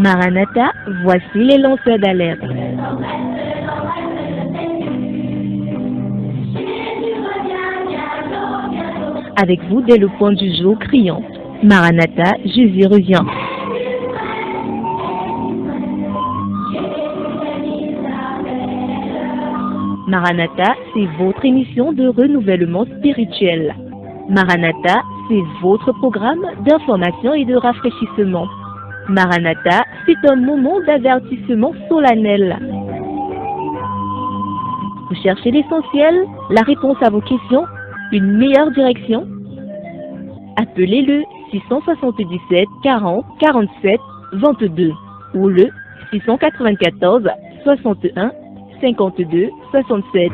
Maranatha, voici les lanceurs d'alerte. Avec vous dès le point du jour criant. Maranatha, Jésus revient. Maranatha, c'est votre émission de renouvellement spirituel. Maranatha, c'est votre programme d'information et de rafraîchissement. Maranatha, c'est un moment d'avertissement solennel. Vous cherchez l'essentiel, la réponse à vos questions, une meilleure direction? Appelez le 677 40 47 22 ou le 694 61 52 67.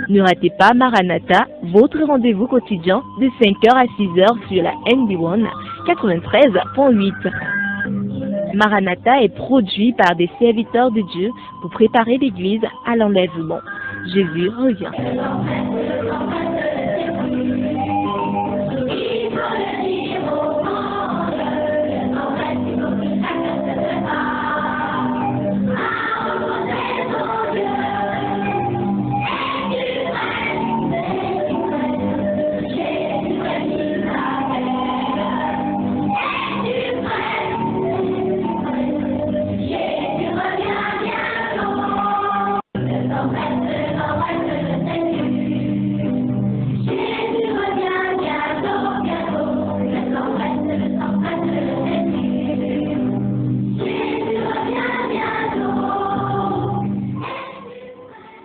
Ne ratez pas Maranatha, votre rendez-vous quotidien de 5h à 6h sur la NB1 93.8. Maranatha est produit par des serviteurs de Dieu pour préparer l'Église à l'enlèvement. Jésus revient.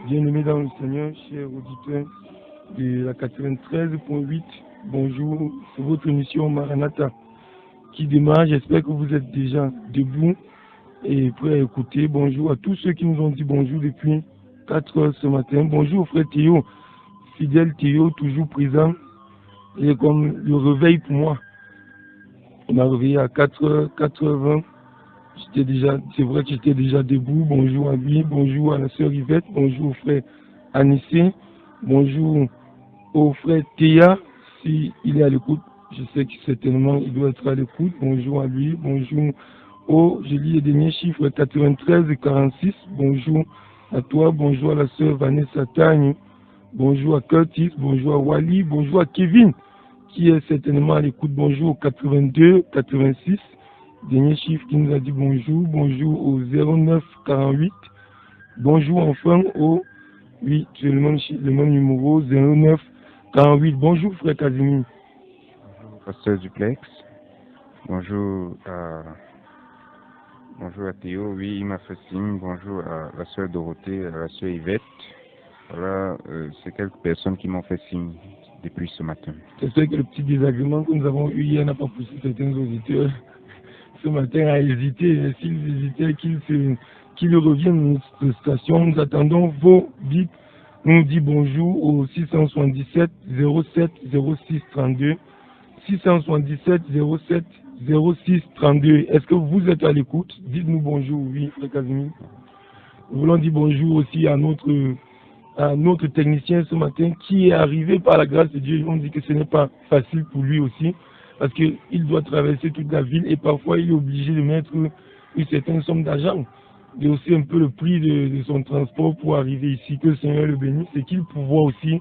Bien-aimés dans le Seigneur, chers auditeurs de la 93.8, bonjour, c'est votre émission Maranatha qui démarre. J'espère que vous êtes déjà debout et prêts à écouter. Bonjour à tous ceux qui nous ont dit bonjour depuis 4 heures ce matin. Bonjour frère Théo, fidèle Théo, toujours présent. Il est comme le réveil pour moi. On m'a réveillé à 4h20. C'est vrai que j'étais déjà debout. Bonjour à lui, bonjour à la sœur Yvette, bonjour au frère Anissé, bonjour au frère Théa, s'il est à l'écoute. Je sais que certainement il doit être à l'écoute. Bonjour à lui, bonjour je lis les derniers chiffres 93 et 46. Bonjour à toi, bonjour à la sœur Vanessa Tagne, bonjour à Curtis, bonjour à Wally, bonjour à Kevin qui est certainement à l'écoute. Bonjour au 82, 86. Dernier chiffre qui nous a dit bonjour, bonjour au 09 48, bonjour enfin au, oui, c'est le même numéro, 09 48, bonjour frère Casimir. Bonjour pasteur Duplex, bonjour à Théo, oui il m'a fait signe, bonjour à la sœur Dorothée, à la sœur Yvette, voilà, c'est quelques personnes qui m'ont fait signe depuis ce matin. J'espère que le petit désagrément que nous avons eu hier n'a pas poussé certains auditeurs ce matin à hésiter. S'ils hésitaient, qu'ils reviennent à notre station. Nous attendons vos bits. On nous dit bonjour au 677 07 06 32. 677 07 06 32. Est-ce que vous êtes à l'écoute? Dites-nous bonjour, oui, frère Casimir. Nous voulons dire bonjour aussi à notre technicien ce matin qui est arrivé par la grâce de Dieu. On dit que ce n'est pas facile pour lui aussi, parce qu'il doit traverser toute la ville et parfois il est obligé de mettre une certaine somme d'argent et aussi un peu le prix de son transport pour arriver ici. Que le Seigneur le bénisse et qu'il pourvoie aussi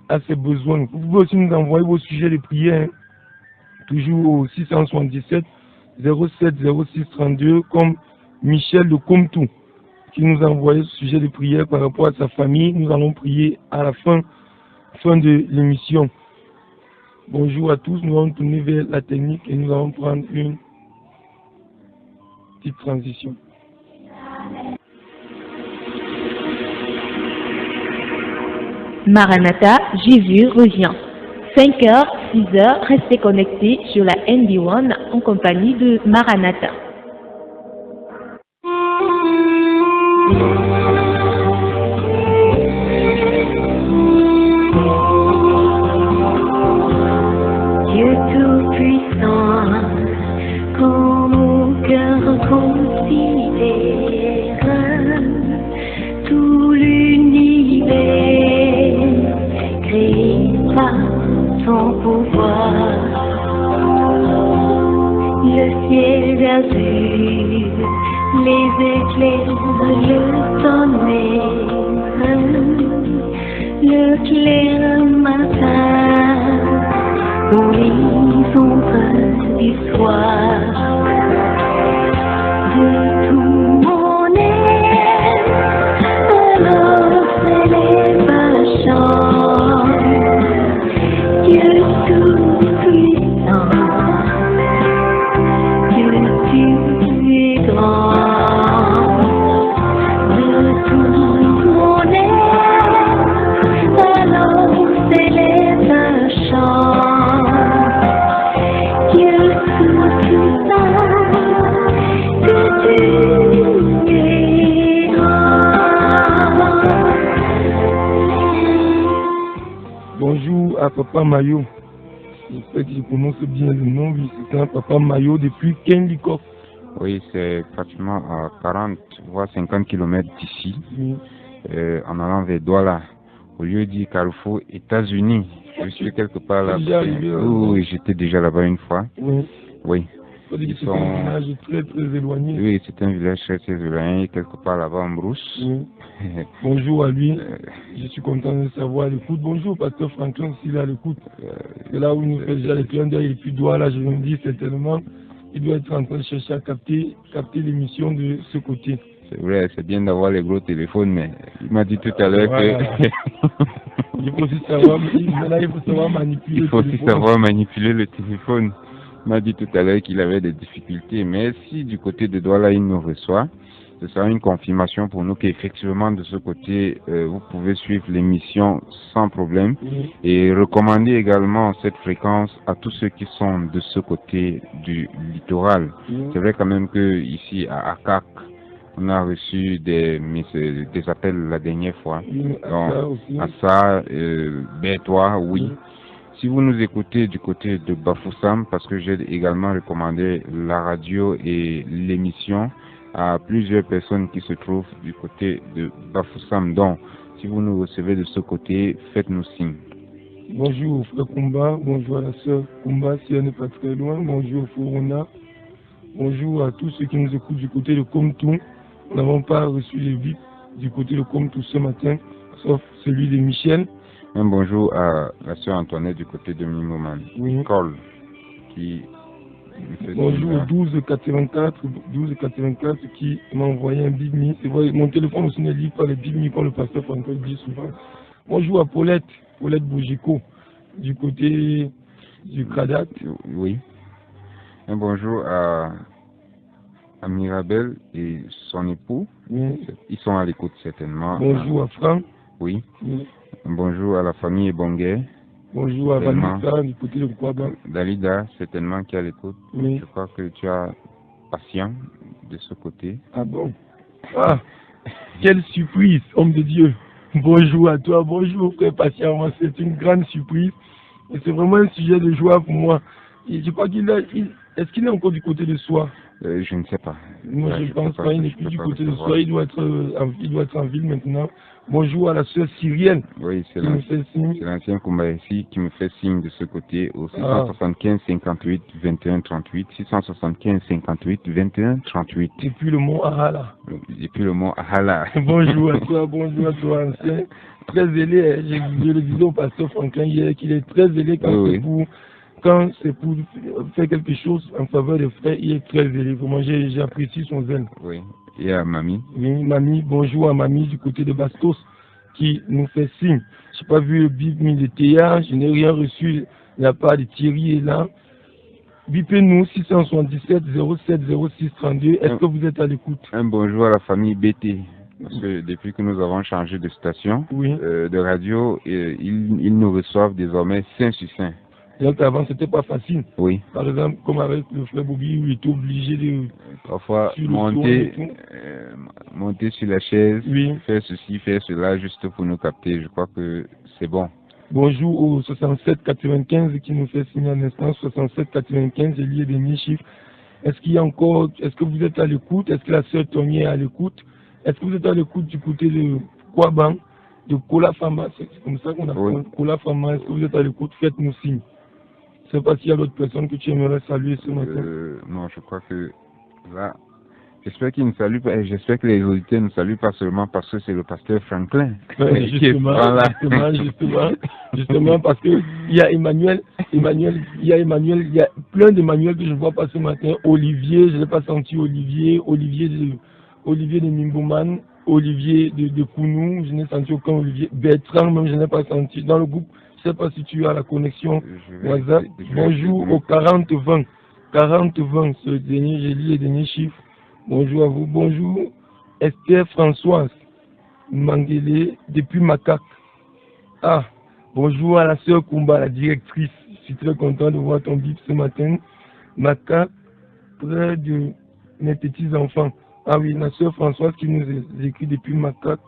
à ses besoins. Vous pouvez aussi nous envoyer vos sujets de prière, toujours au 677 07 06 32, comme Michel de Comtou qui nous a envoyé ce sujet de prière par rapport à sa famille. Nous allons prier à la fin de l'émission. Bonjour à tous, nous allons tourner vers la technique et nous allons prendre une petite transition. Maranatha, Jésus revient. 5h, 6h, restez connectés sur la NB1 en compagnie de Maranatha. Dieu tout-puissant, quand mon cœur considère tout l'univers créé par son pouvoir, le ciel l'azur, les éclairs, le tonnerre, le clair matin, ou les ombres du soir, de tout mon être, alors s'élève un chant, Dieu tout-puissant, que tu es grand, de tout mon être, alors s'élève un chant, Dieu tout-puissant, que tu es grand. Bonjour à Papa Mayo. J'espère que je prononce bien le nom. Oui, c'est un Papa Mayo depuis Kendikop. Oui, c'est pratiquement à 40 voire 50 km d'ici, Oui. en allant vers Douala. Au lieu dit Carrefour États-Unis, je suis quelque part là. Déjà arrivé, là. Oui, j'étais déjà là-bas une fois. Oui. Oui. C'est sont- un village très très éloigné. Oui, c'est un village très éloigné, quelque part là-bas en brousse. Oui. Bonjour à lui. Je suis content de savoir à l'écoute. Bonjour, Pasteur Franklin, s'il est à l'écoute. C'est là où il nous fait déjà les clients d'œil et puis Douala, je me dis certainement, il doit être en train de chercher à capter l'émission de ce côté. C'est vrai, c'est bien d'avoir les gros téléphones, mais il m'a dit tout à l'heure Voilà. que Il faut aussi savoir, maintenant, il faut savoir manipuler il faut le aussi téléphone. savoir manipuler le téléphone. Il m'a dit tout à l'heure qu'il avait des difficultés, mais si du côté de Douala il nous reçoit, ce sera une confirmation pour nous qu'effectivement de ce côté vous pouvez suivre l'émission sans problème Oui. et recommander également cette fréquence à tous ceux qui sont de ce côté du littoral. Oui. C'est vrai quand même que ici à Akak, on a reçu des appels la dernière fois. Oui, à Donc, ça aussi. à ça, Bétois, oui. Oui. Si vous nous écoutez du côté de Bafoussam, parce que j'ai également recommandé la radio et l'émission à plusieurs personnes qui se trouvent du côté de Bafoussam. Donc, si vous nous recevez de ce côté, faites-nous signe. Bonjour au frère Kumba, bonjour à la sœur Kumba si elle n'est pas très loin, bonjour au Fourona, bonjour à tous ceux qui nous écoutent du côté de Komtou. Nous n'avons pas reçu les VIP du côté de Komtou ce matin, sauf celui de Michel. Un bonjour à la sœur Antoinette du côté de Mimoman. Oui. Cole, qui me fait Bonjour signe. au 1284 qui m'a envoyé un Big Me. C'est vrai, mon téléphone aussi ne lit pas les Big Me comme le pasteur Franco dit souvent. Bonjour à Paulette Bougico du côté du Kradat. Oui. Un bonjour à Mirabel et son époux. Oui. Ils sont à l'écoute certainement. Bonjour à Franck. Oui. Oui. Un bonjour à la famille Ebongué. Bonjour à Tellement. Vanessa du côté de Kwaba. Dalida, certainement qui est à l'écoute. Oui. Je crois que tu as patient de ce côté. Ah bon? Ah, quelle surprise, homme de Dieu. Bonjour à toi, bonjour frère patient. Moi, c'est une grande surprise. Et c'est vraiment un sujet de joie pour moi. Et je crois est-ce qu'il est encore du côté de soi? Je ne sais pas. Moi, je ne pense pas. Il n'est plus du côté de soi. Il doit être en ville maintenant. Bonjour à la sœur Cyrielle. Oui, c'est qui me fait signe. l'ancien Kumbaïsi qui me fait signe de ce côté au 675 58 21 38. 675 58 21 38. Et puis le mont Ahala. Et puis le mot Ahala. Bonjour à toi, ancien. Très zélé, hein. Je le disais au pasteur Franklin hier qu'il est très zélé quand c'est pour faire quelque chose en faveur des frères, il est très zélé. Vraiment, j'apprécie son zèle. Oui. Et à Mamie. Oui, Mamie, bonjour à Mamie du côté de Bastos qui nous fait signe. Je n'ai pas vu le bip de Théa, je n'ai rien reçu de la part de Thierry est là. Bipez-nous 677 07 06 32. Est-ce que vous êtes à l'écoute? Un bonjour à la famille BT. Parce que depuis que nous avons changé de station, Oui. de radio, ils nous reçoivent désormais 5 sur 5. Donc avant, c'était pas facile. Oui. Par exemple, comme avec le frère Bobby, où il était obligé de... Parfois, Sur le tour et tout. monter sur la chaise, Oui. faire ceci, faire cela, juste pour nous capter. Je crois que c'est bon. Bonjour au 6795 qui nous fait signer un instant. 6795, j'ai lié des derniers chiffres. Est-ce qu'il y a encore... Est-ce que vous êtes à l'écoute? Est-ce que la sœur Tony est à l'écoute? Est-ce que vous êtes à l'écoute du côté de Kwaban, de Kola Fama? C'est comme ça qu'on appelle Oui. Kola Fama. Est-ce que vous êtes à l'écoute? Faites-nous signe. Je ne sais pas s'il y a d'autres personnes que tu aimerais saluer ce matin. Non, je crois que Là, j'espère qu'il ne salue pas, et j'espère que les auditeurs ne saluent pas seulement parce que c'est le pasteur Franklin. Ouais, justement, parce que il y a Emmanuel, il y a plein d'Emmanuel que je ne vois pas ce matin. Olivier, je n'ai pas senti Olivier de Nimbouman, Olivier de Kounou, je n'ai senti aucun Olivier. Bertrand, même, je n'ai pas senti. Dans le groupe, je ne sais pas si tu as la connexion WhatsApp. Bonjour au 40-20. 40-20, ce dernier, j'ai lu les derniers chiffres. Bonjour à vous. Bonjour Esther Françoise Manguélé depuis Macaque. Ah, bonjour à la sœur Kumba, la directrice. Je suis très content de voir ton bip ce matin. Macaque, près de mes petits-enfants. Ah oui, la sœur Françoise qui nous écrit depuis Macaque.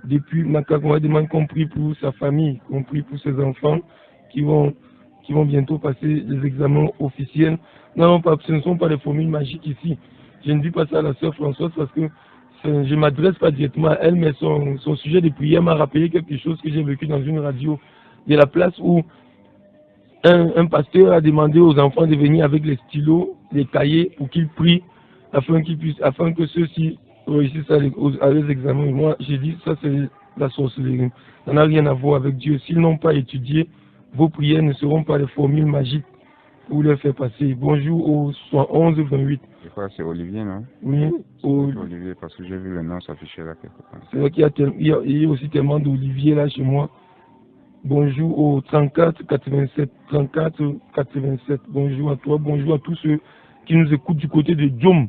Depuis Macaque, on va demander compris pour sa famille, compris pour ses enfants qui vont bientôt passer les examens officiels. Non, ce ne sont pas des formules magiques ici. Je ne dis pas ça à la sœur Françoise parce que je ne m'adresse pas directement à elle, mais son sujet de prière m'a rappelé quelque chose que j'ai vécu dans une radio. Il y a la place où un pasteur a demandé aux enfants de venir avec les stylos, les cahiers, pour qu'ils prient, afin que ceux-ci réussissent à les examens. Moi, j'ai dit, ça c'est la sorcellerie. Ça n'a rien à voir avec Dieu. S'ils n'ont pas étudié, vos prières ne seront pas des formules magiques pour les faire passer. Bonjour au 11-28. Je crois que c'est Olivier, non? Oui. Olivier, parce que j'ai vu le nom s'afficher là quelque part. C'est vrai qu'il y a aussi tellement d'Olivier là chez moi. Bonjour au 34-87. 34-87. Bonjour à toi. Bonjour à tous ceux qui nous écoutent du côté de Djom.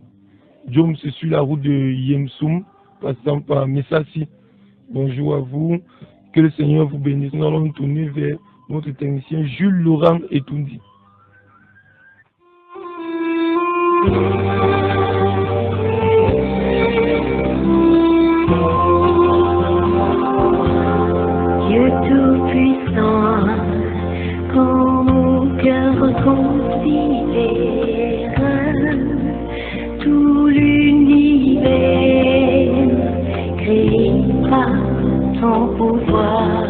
Djom, c'est sur la route de Yemsoum, passant par Messassi. Bonjour à vous. Que le Seigneur vous bénisse. Nous allons nous tourner vers notre technicien Jules Laurent Etoundi. Dieu Tout-Puissant, quand mon cœur considère tout l'univers créé par ton pouvoir.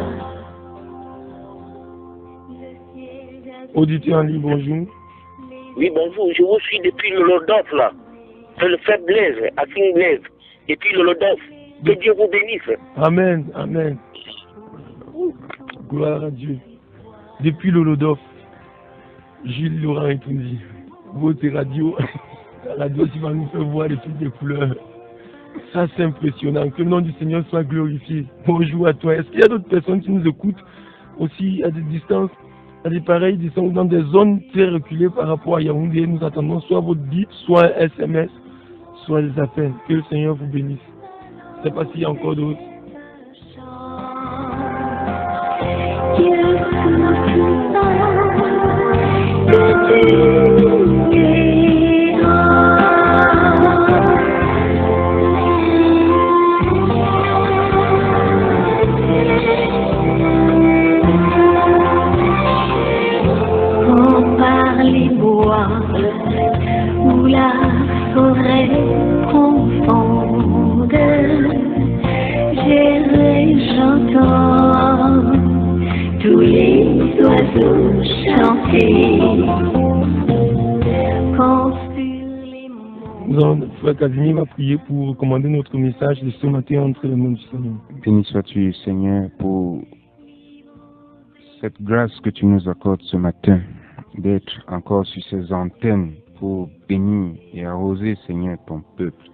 Auditeur en ligne, bonjour. Oui, bonjour, je vous suis depuis le Lodov, là. C'est le frère Blaise, à King Blaise. Depuis le Lodov. Que Dieu vous bénisse. Amen, amen. Gloire à Dieu. Depuis le Lodov, Jules Laurent Etoundi, votre radio, la radio qui va nous faire voir les toutes les couleurs. Ça, c'est impressionnant. Que le nom du Seigneur soit glorifié. Bonjour à toi. Est-ce qu'il y a d'autres personnes qui nous écoutent aussi à des distances, à des pareilles distances, dans des zones très reculées par rapport à Yaoundé? Nous attendons soit votre bip, soit un SMS, soit des appels. Que le Seigneur vous bénisse. Je ne sais pas s'il y a encore d'autres. Quand par les bois ou la forêt profonde, j'entends tous les oiseaux chanter. Quand sur les monts. Frère Casimir va prier pour recommander notre message de ce matin entre les mains du Seigneur. Béni sois-tu, Seigneur, pour cette grâce que tu nous accordes ce matin, d'être encore sur ces antennes pour bénir et arroser, Seigneur, ton peuple.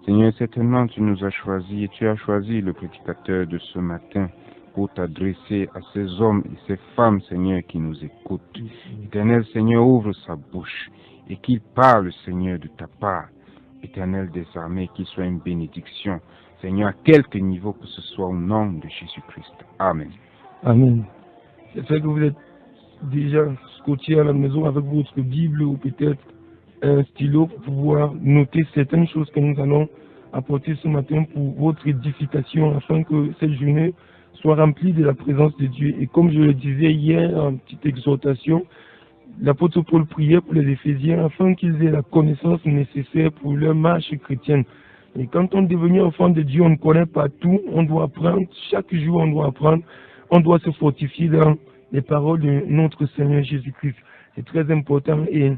Seigneur, certainement tu nous as choisis et tu as choisi le prédicateur de ce matin pour t'adresser à ces hommes et ces femmes, Seigneur, qui nous écoutent. Éternel Seigneur, ouvre sa bouche et qu'il parle, Seigneur, de ta part. Éternel des armées, qu'il soit une bénédiction, Seigneur, à quelque niveau que ce soit, au nom de Jésus-Christ. Amen. Amen. J'espère que vous êtes déjà scotché à la maison avec votre Bible ou peut-être un stylo pour pouvoir noter certaines choses que nous allons apporter ce matin pour votre édification afin que cette journée soit remplie de la présence de Dieu. Et comme je le disais hier en petite exhortation, l'apôtre Paul priait pour les Éphésiens afin qu'ils aient la connaissance nécessaire pour leur marche chrétienne. Et quand on devient enfant de Dieu, on ne connaît pas tout, on doit apprendre, chaque jour on doit apprendre, on doit se fortifier dans les paroles de notre Seigneur Jésus-Christ. C'est très important et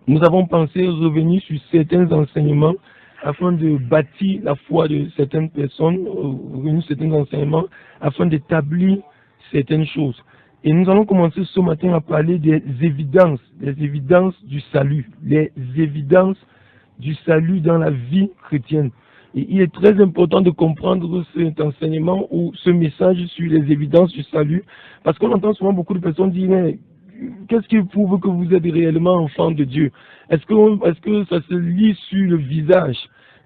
nous avons pensé revenir sur certains enseignements afin de bâtir la foi de certaines personnes, revenir sur certains enseignements afin d'établir certaines choses. Et nous allons commencer ce matin à parler des évidences du salut, les évidences du salut dans la vie chrétienne. Et il est très important de comprendre cet enseignement ou ce message sur les évidences du salut, parce qu'on entend souvent beaucoup de personnes dire, mais qu'est-ce qui prouve que vous êtes réellement enfant de Dieu? Est-ce que ça se lit sur le visage?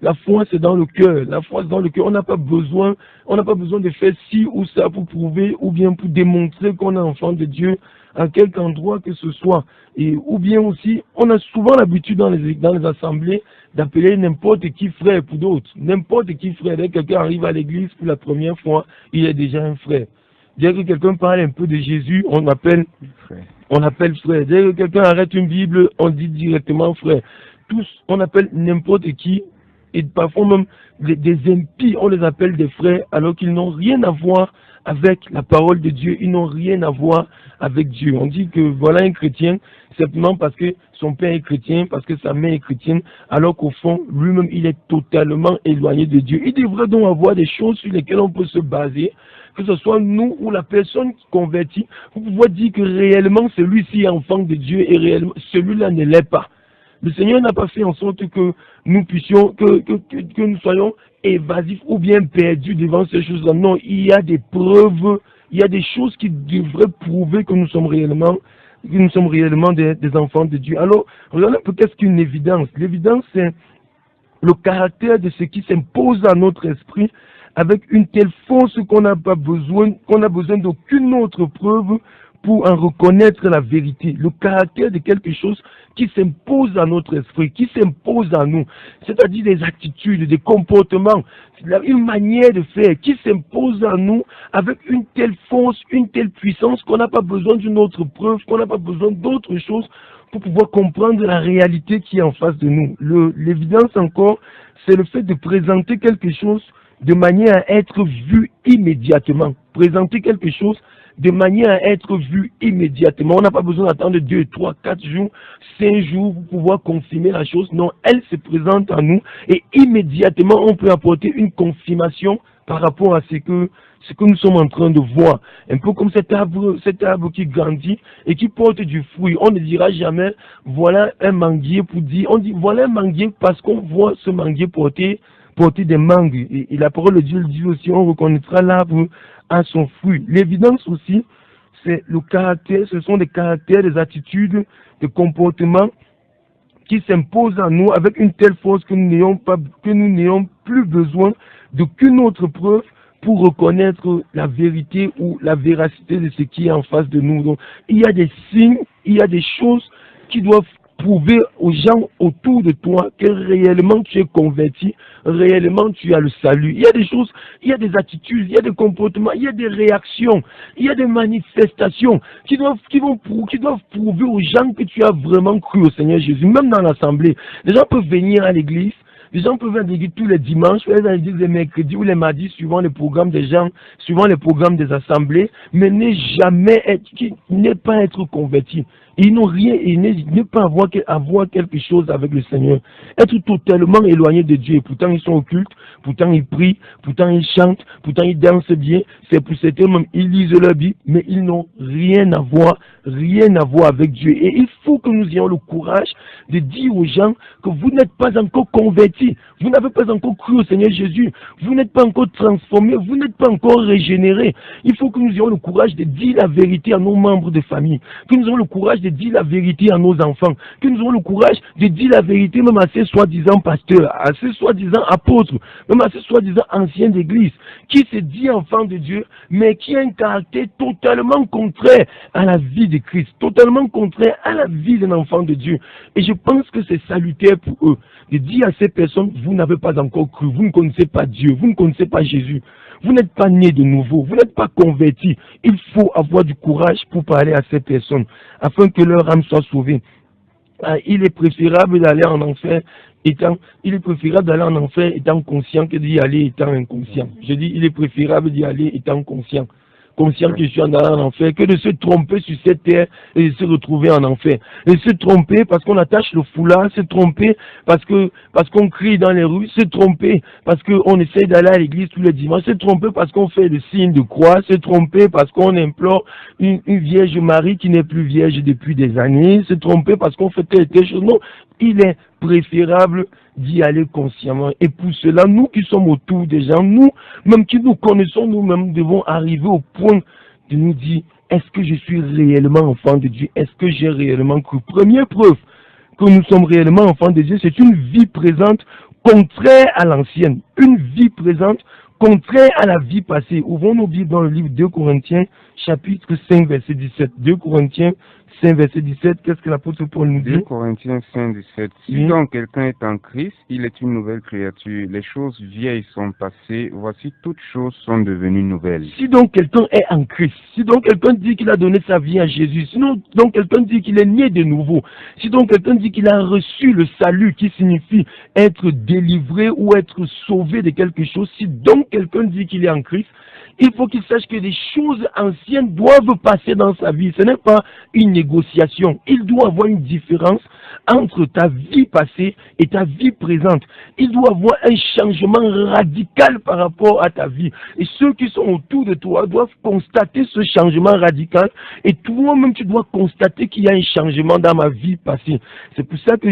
La foi, c'est dans le cœur. La foi, c'est dans le cœur. On n'a pas besoin de faire ci ou ça pour prouver ou bien pour démontrer qu'on est enfant de Dieu à quelque endroit que ce soit. Et, ou bien aussi, on a souvent l'habitude dans les assemblées d'appeler n'importe qui frère pour d'autres. N'importe qui frère. Dès que quelqu'un arrive à l'église pour la première fois, il est déjà un frère. Dès que quelqu'un parle un peu de Jésus, on appelle frère. Dès que quelqu'un arrête une Bible, on dit directement frère. Tous, on appelle n'importe qui. Et parfois même des impies, on les appelle des frères, alors qu'ils n'ont rien à voir avec la parole de Dieu, ils n'ont rien à voir avec Dieu. On dit que voilà un chrétien, simplement parce que son père est chrétien, parce que sa mère est chrétienne, alors qu'au fond, lui-même, il est totalement éloigné de Dieu. Il devrait donc avoir des choses sur lesquelles on peut se baser, que ce soit nous ou la personne qui convertit, pour pouvoir dire que réellement celui-ci est enfant de Dieu et réellement celui-là ne l'est pas. Le Seigneur n'a pas fait en sorte que nous puissions, que nous soyons évasifs ou bien perdus devant ces choses-là. Non, il y a des preuves, il y a des choses qui devraient prouver que nous sommes réellement des enfants de Dieu. Alors, regardez un peu qu'est-ce qu'une évidence. L'évidence, c'est le caractère de ce qui s'impose à notre esprit avec une telle force qu'on a besoin d'aucune autre preuve pour en reconnaître la vérité, le caractère de quelque chose qui s'impose à notre esprit, qui s'impose à nous, c'est-à-dire des attitudes, des comportements, une manière de faire qui s'impose à nous avec une telle force, une telle puissance qu'on n'a pas besoin d'une autre preuve, qu'on n'a pas besoin d'autre chose pour pouvoir comprendre la réalité qui est en face de nous. L'évidence encore, c'est le fait de présenter quelque chose de manière à être vu immédiatement. Présenter quelque chose de manière à être vu immédiatement. On n'a pas besoin d'attendre 2, 3, 4 jours, 5 jours pour pouvoir confirmer la chose. Non, elle se présente à nous et immédiatement on peut apporter une confirmation par rapport à ce que nous sommes en train de voir. Un peu comme cet arbre qui grandit et qui porte du fruit. On ne dira jamais, voilà un manguier pour dire, on dit, voilà un manguier parce qu'on voit ce manguier porter des mangues. Et la parole de Dieu dit aussi, on reconnaîtra l'arbre à son fruit. L'évidence aussi, c'est le caractère, ce sont des caractères, des attitudes, des comportements qui s'imposent à nous avec une telle force que nous n'ayons plus besoin d'aucune autre preuve pour reconnaître la vérité ou la véracité de ce qui est en face de nous. Donc, il y a des signes, il y a des choses qui doivent prouver aux gens autour de toi que réellement tu es converti, réellement tu as le salut. Il y a des choses, il y a des attitudes, il y a des comportements, il y a des réactions, il y a des manifestations qui doivent prouver aux gens que tu as vraiment cru au Seigneur Jésus. Même dans l'assemblée, les gens peuvent venir à l'église. Les gens peuvent venir tous les dimanches, les mercredis ou les mardis, suivant les programmes des gens, suivant les programmes des assemblées, mais ne pas être converti. Ils n'ont rien, ne pas avoir quelque chose avec le Seigneur. Être totalement éloigné de Dieu. Pourtant, ils sont au culte, pourtant, ils prient, pourtant, ils chantent, pourtant, ils dansent bien. C'est pour cette même, ils lisent leur Bible, mais ils n'ont rien à voir avec Dieu. Et il faut que nous ayons le courage de dire aux gens que vous n'êtes pas encore convertis. Vous n'avez pas encore cru au Seigneur Jésus. Vous n'êtes pas encore transformés. Vous n'êtes pas encore régénérés. Il faut que nous ayons le courage de dire la vérité à nos membres de famille. Que nous ayons le courage de dire la vérité à nos enfants. Que nous ayons le courage de dire la vérité même à ces soi-disant pasteurs, à ces soi-disant apôtres, même à ces soi-disant anciens d'église, qui se dit enfant de Dieu, mais qui a un caractère totalement contraire à la vie de Christ, totalement contraire à la vie d'un enfant de Dieu. Et je pense que c'est salutaire pour eux de dire à ces personnes, vous n'avez pas encore cru, vous ne connaissez pas Dieu, vous ne connaissez pas Jésus, vous n'êtes pas né de nouveau, vous n'êtes pas converti. Il faut avoir du courage pour parler à ces personnes, afin que leur âme soit sauvée. Il est préférable d'aller en enfer étant conscient que d'y aller étant inconscient. Je dis, il est préférable d'y aller étant conscient. conscient que je suis en allant en enfer, que de se tromper sur cette terre et de se retrouver en enfer. Et se tromper parce qu'on attache le foulard, se tromper parce qu'on crie dans les rues, se tromper parce qu'on essaye d'aller à l'église tous les dimanches, se tromper parce qu'on fait le signe de croix, se tromper parce qu'on implore une Vierge Marie qui n'est plus vierge depuis des années, se tromper parce qu'on fait telle chose. Non, il est préférable d'y aller consciemment. Et pour cela, nous qui sommes autour des gens, nous, même qui nous connaissons nous-mêmes, devons arriver au point de nous dire, est-ce que je suis réellement enfant de Dieu? Est-ce que j'ai réellement cru? Première preuve que nous sommes réellement enfants de Dieu, c'est une vie présente contraire à l'ancienne. Une vie présente contraire à la vie passée. Ouvrons nos Bibles dans le livre 2 Corinthiens, chapitre 5, verset 17. 2 Corinthiens 5, verset 17, qu'est-ce que l'apôtre Paul nous dit? 2 Corinthiens 5, 17. Si donc quelqu'un est en Christ, il est une nouvelle créature. Les choses vieilles sont passées, voici toutes choses sont devenues nouvelles. Si donc quelqu'un est en Christ, si donc quelqu'un dit qu'il a donné sa vie à Jésus, sinon donc quelqu'un dit qu'il est né de nouveau, si donc quelqu'un dit qu'il a reçu le salut qui signifie être délivré ou être sauvé de quelque chose, si donc quelqu'un dit qu'il est en Christ, il faut qu'il sache que des choses anciennes doivent passer dans sa vie. Ce n'est pas une négociation. Il doit avoir une différence entre ta vie passée et ta vie présente. Il doit avoir un changement radical par rapport à ta vie. Et ceux qui sont autour de toi doivent constater ce changement radical. Et toi-même, tu dois constater qu'il y a un changement dans ma vie passée. C'est pour ça que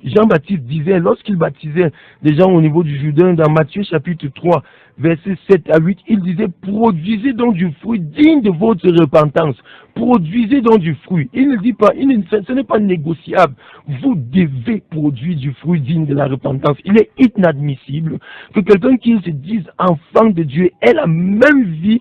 Jean-Baptiste disait, lorsqu'il baptisait les gens au niveau du Jourdain, dans Matthieu chapitre 3, versets 7 à 8, il disait, produisez donc du fruit digne de votre repentance. Produisez donc du fruit. Il ne dit pas, ce n'est pas négociable. Vous devez produire du fruit digne de la repentance. Il est inadmissible que quelqu'un qui se dise enfant de Dieu ait la même vie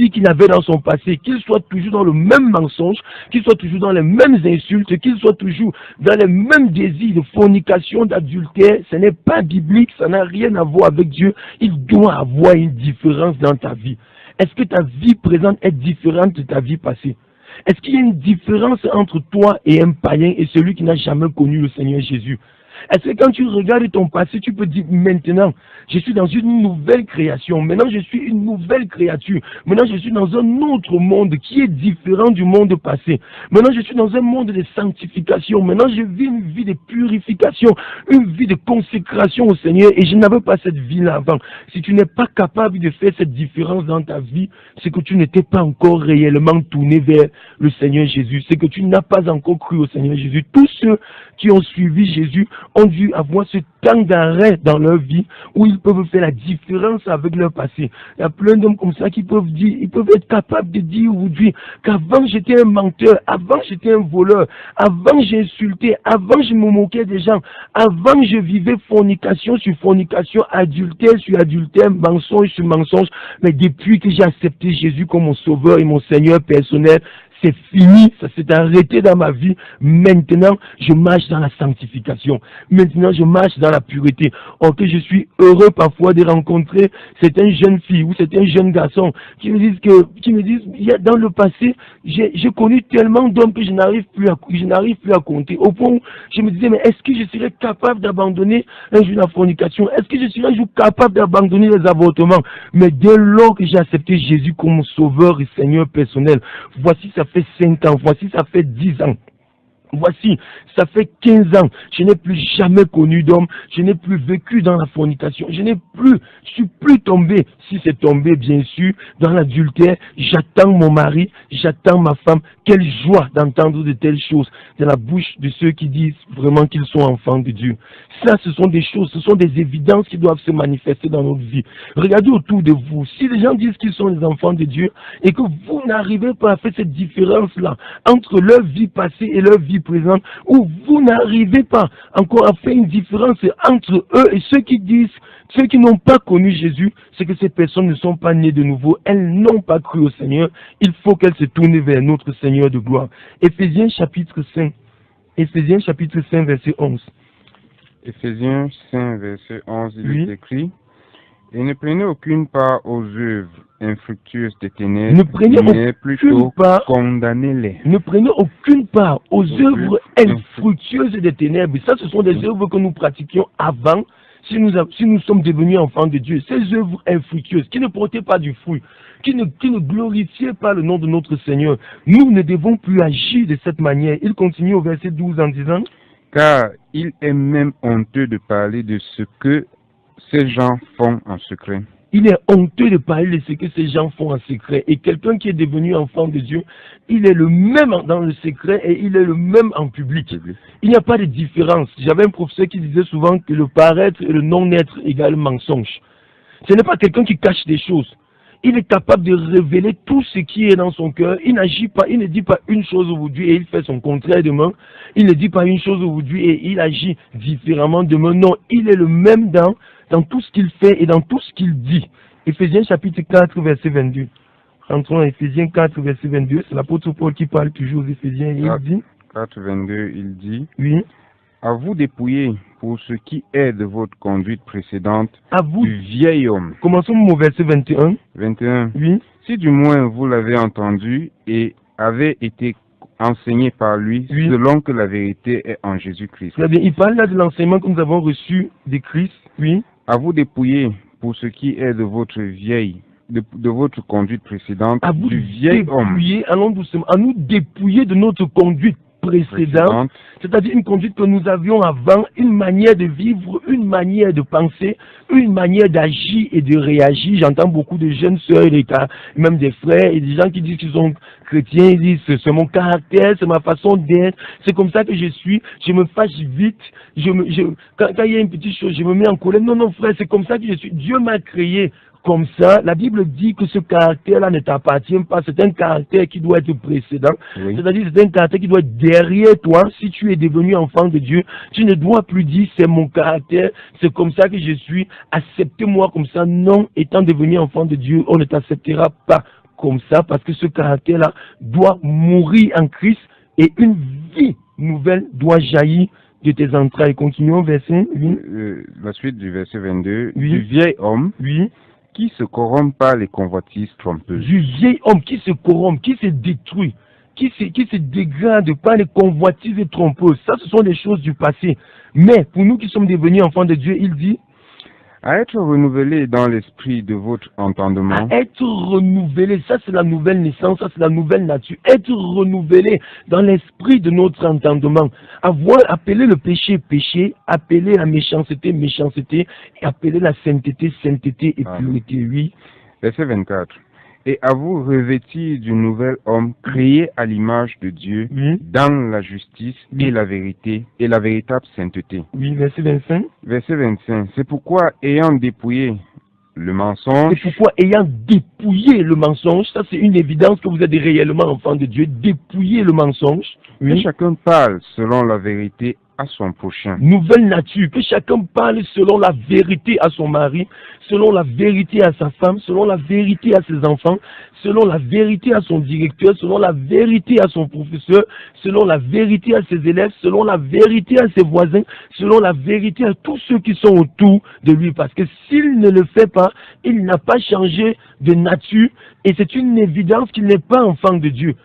qu'il avait dans son passé, qu'il soit toujours dans le même mensonge, qu'il soit toujours dans les mêmes insultes, qu'il soit toujours dans les mêmes désirs de fornication, d'adultère. Ce n'est pas biblique, ça n'a rien à voir avec Dieu. Il doit avoir une différence dans ta vie. Est-ce que ta vie présente est différente de ta vie passée? Est-ce qu'il y a une différence entre toi et un païen et celui qui n'a jamais connu le Seigneur Jésus? Est-ce que quand tu regardes ton passé, tu peux dire maintenant, je suis dans une nouvelle création, maintenant je suis une nouvelle créature, maintenant je suis dans un autre monde qui est différent du monde passé, maintenant je suis dans un monde de sanctification, maintenant je vis une vie de purification, une vie de consécration au Seigneur et je n'avais pas cette vie-là avant. Si tu n'es pas capable de faire cette différence dans ta vie, c'est que tu n'étais pas encore réellement tourné vers le Seigneur Jésus, c'est que tu n'as pas encore cru au Seigneur Jésus. Tous ceux qui ont suivi Jésus ont dû avoir ce temps d'arrêt dans leur vie où ils peuvent faire la différence avec leur passé. Il y a plein d'hommes comme ça qui peuvent dire, ils peuvent être capables de dire aujourd'hui qu'avant j'étais un menteur, avant j'étais un voleur, avant j'insultais, avant je me moquais des gens, avant je vivais fornication sur fornication, adultère sur adultère, mensonge sur mensonge, mais depuis que j'ai accepté Jésus comme mon sauveur et mon Seigneur personnel, c'est fini, ça s'est arrêté dans ma vie. Maintenant, je marche dans la sanctification. Maintenant, je marche dans la pureté. Ok, je suis heureux parfois de rencontrer certaines jeunes filles ou certains jeunes garçons qui me disent dans le passé, j'ai connu tellement d'hommes que je n'arrive plus à compter. Au point où je me disais, mais est-ce que je serais capable d'abandonner un jour la fornication? Est-ce que je serais un jour capable d'abandonner les avortements? Mais dès lors que j'ai accepté Jésus comme mon sauveur et Seigneur personnel, voici ça fait 5 ans, voici ça fait 10 ans. Voici, ça fait 15 ans, je n'ai plus jamais connu d'homme, je n'ai plus vécu dans la fornication, je suis plus tombé, si c'est tombé bien sûr, dans l'adultère. J'attends mon mari, j'attends ma femme. Quelle joie d'entendre de telles choses de la bouche de ceux qui disent vraiment qu'ils sont enfants de Dieu. Ça, ce sont des choses, ce sont des évidences qui doivent se manifester dans notre vie. Regardez autour de vous, si les gens disent qu'ils sont des enfants de Dieu et que vous n'arrivez pas à faire cette différence-là entre leur vie passée et leur vie présente, où vous n'arrivez pas encore à faire une différence entre eux et ceux qui n'ont pas connu Jésus, c'est que ces personnes ne sont pas nées de nouveau, elles n'ont pas cru au Seigneur. Il faut qu'elles se tournent vers notre Seigneur de gloire. Éphésiens chapitre 5, verset 11. Éphésiens 5, verset 11, il est écrit: et ne prenez aucune part aux œuvres infructueuses des ténèbres, mais plutôt condamnez-les. Ne prenez aucune part aux œuvres infructueuses des ténèbres. Ça, ce sont des œuvres que nous pratiquions avant. si nous sommes devenus enfants de Dieu, ces œuvres infructueuses, qui ne portaient pas du fruit, qui ne glorifiaient pas le nom de notre Seigneur, nous ne devons plus agir de cette manière. Il continue au verset 12 en disant, car il est même honteux de parler de ce que ces gens font en secret. Il est honteux de parler de ce que ces gens font en secret. Et quelqu'un qui est devenu enfant de Dieu, il est le même dans le secret et il est le même en public. Il n'y a pas de différence. J'avais un professeur qui disait souvent que le paraître et le non-être égale mensonge. Ce n'est pas quelqu'un qui cache des choses. Il est capable de révéler tout ce qui est dans son cœur. Il n'agit pas, il ne dit pas une chose aujourd'hui et il fait son contraire demain. Il ne dit pas une chose aujourd'hui et il agit différemment demain. Non, il est le même dans tout ce qu'il fait et dans tout ce qu'il dit. Éphésiens chapitre 4, verset 22. Entrons à Éphésiens 4, verset 22. C'est l'apôtre Paul qui parle toujours aux Éphésiens. Et il dit, 4, 22, il dit, oui, à vous dépouiller pour ce qui est de votre conduite précédente à vous, du vieil homme. Commençons au verset 21. 21. Oui, Si du moins vous l'avez entendu et avez été enseigné par lui, oui, selon que la vérité est en Jésus-Christ. très bien. Il parle là de l'enseignement que nous avons reçu de Christ. Oui. À vous dépouiller pour ce qui est de votre vieille, de votre conduite précédente, À vous du vieil homme. dépouiller, allons doucement, à nous dépouiller de notre conduite précédente, c'est-à-dire une conduite que nous avions avant, une manière de vivre, une manière de penser, une manière d'agir et de réagir. J'entends beaucoup de jeunes sœurs, même des frères et des gens qui disent qu'ils sont chrétiens, ils disent c'est mon caractère, c'est ma façon d'être, c'est comme ça que je suis, je me fâche vite, quand il y a une petite chose, je me mets en colère. Non, non frère, c'est comme ça que je suis. Dieu m'a créé comme ça. La Bible dit que ce caractère-là ne t'appartient pas. C'est un caractère qui doit être précédent. Oui. C'est-à-dire c'est un caractère qui doit être derrière toi. Si tu es devenu enfant de Dieu, tu ne dois plus dire c'est mon caractère, c'est comme ça que je suis, acceptez-moi comme ça. Non, étant devenu enfant de Dieu, on ne t'acceptera pas comme ça parce que ce caractère-là doit mourir en Christ et une vie nouvelle doit jaillir de tes entrailles. Continuons, verset 8. La suite du verset 22. Oui. Du vieil homme Oui. qui se corrompt par les convoitises trompeuses. Du vieil homme qui se corrompt, qui se détruit, qui se dégrade par les convoitises et trompeuses. Ça, ce sont des choses du passé. Mais pour nous qui sommes devenus enfants de Dieu, il dit, À être renouvelé dans l'esprit de votre entendement. à être renouvelé, ça c'est la nouvelle naissance, ça c'est la nouvelle nature. Être renouvelé dans l'esprit de notre entendement. Avoir appelé le péché, péché, appeler la méchanceté, méchanceté, et appeler la sainteté, sainteté et pureté. Oui. Verset 24. Et à vous revêtir du nouvel homme créé à l'image de Dieu Oui. dans la justice et la vérité et la véritable sainteté. Oui, verset 25. Verset 25. C'est pourquoi, ayant dépouillé le mensonge, C'est pourquoi, ayant dépouillé le mensonge, ça c'est une évidence que vous êtes réellement enfant de Dieu, dépouiller le mensonge. que Oui. chacun parle selon la vérité à son prochain. Nouvelle nature, que chacun parle selon la vérité à son mari, selon la vérité à sa femme, selon la vérité à ses enfants, selon la vérité à son directeur, selon la vérité à son professeur, selon la vérité à ses élèves, selon la vérité à ses voisins, selon la vérité à tous ceux qui sont autour de lui. Parce que s'il ne le fait pas, il n'a pas changé de nature et c'est une évidence qu'il n'est pas enfant de Dieu.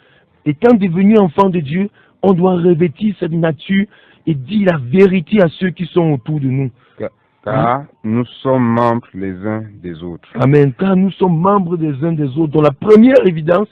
Étant devenu enfant de Dieu, on doit revêtir cette nature et dire la vérité à ceux qui sont autour de nous. Car nous sommes membres les uns des autres. Amen. Car nous sommes membres des uns des autres. Donc la première évidence,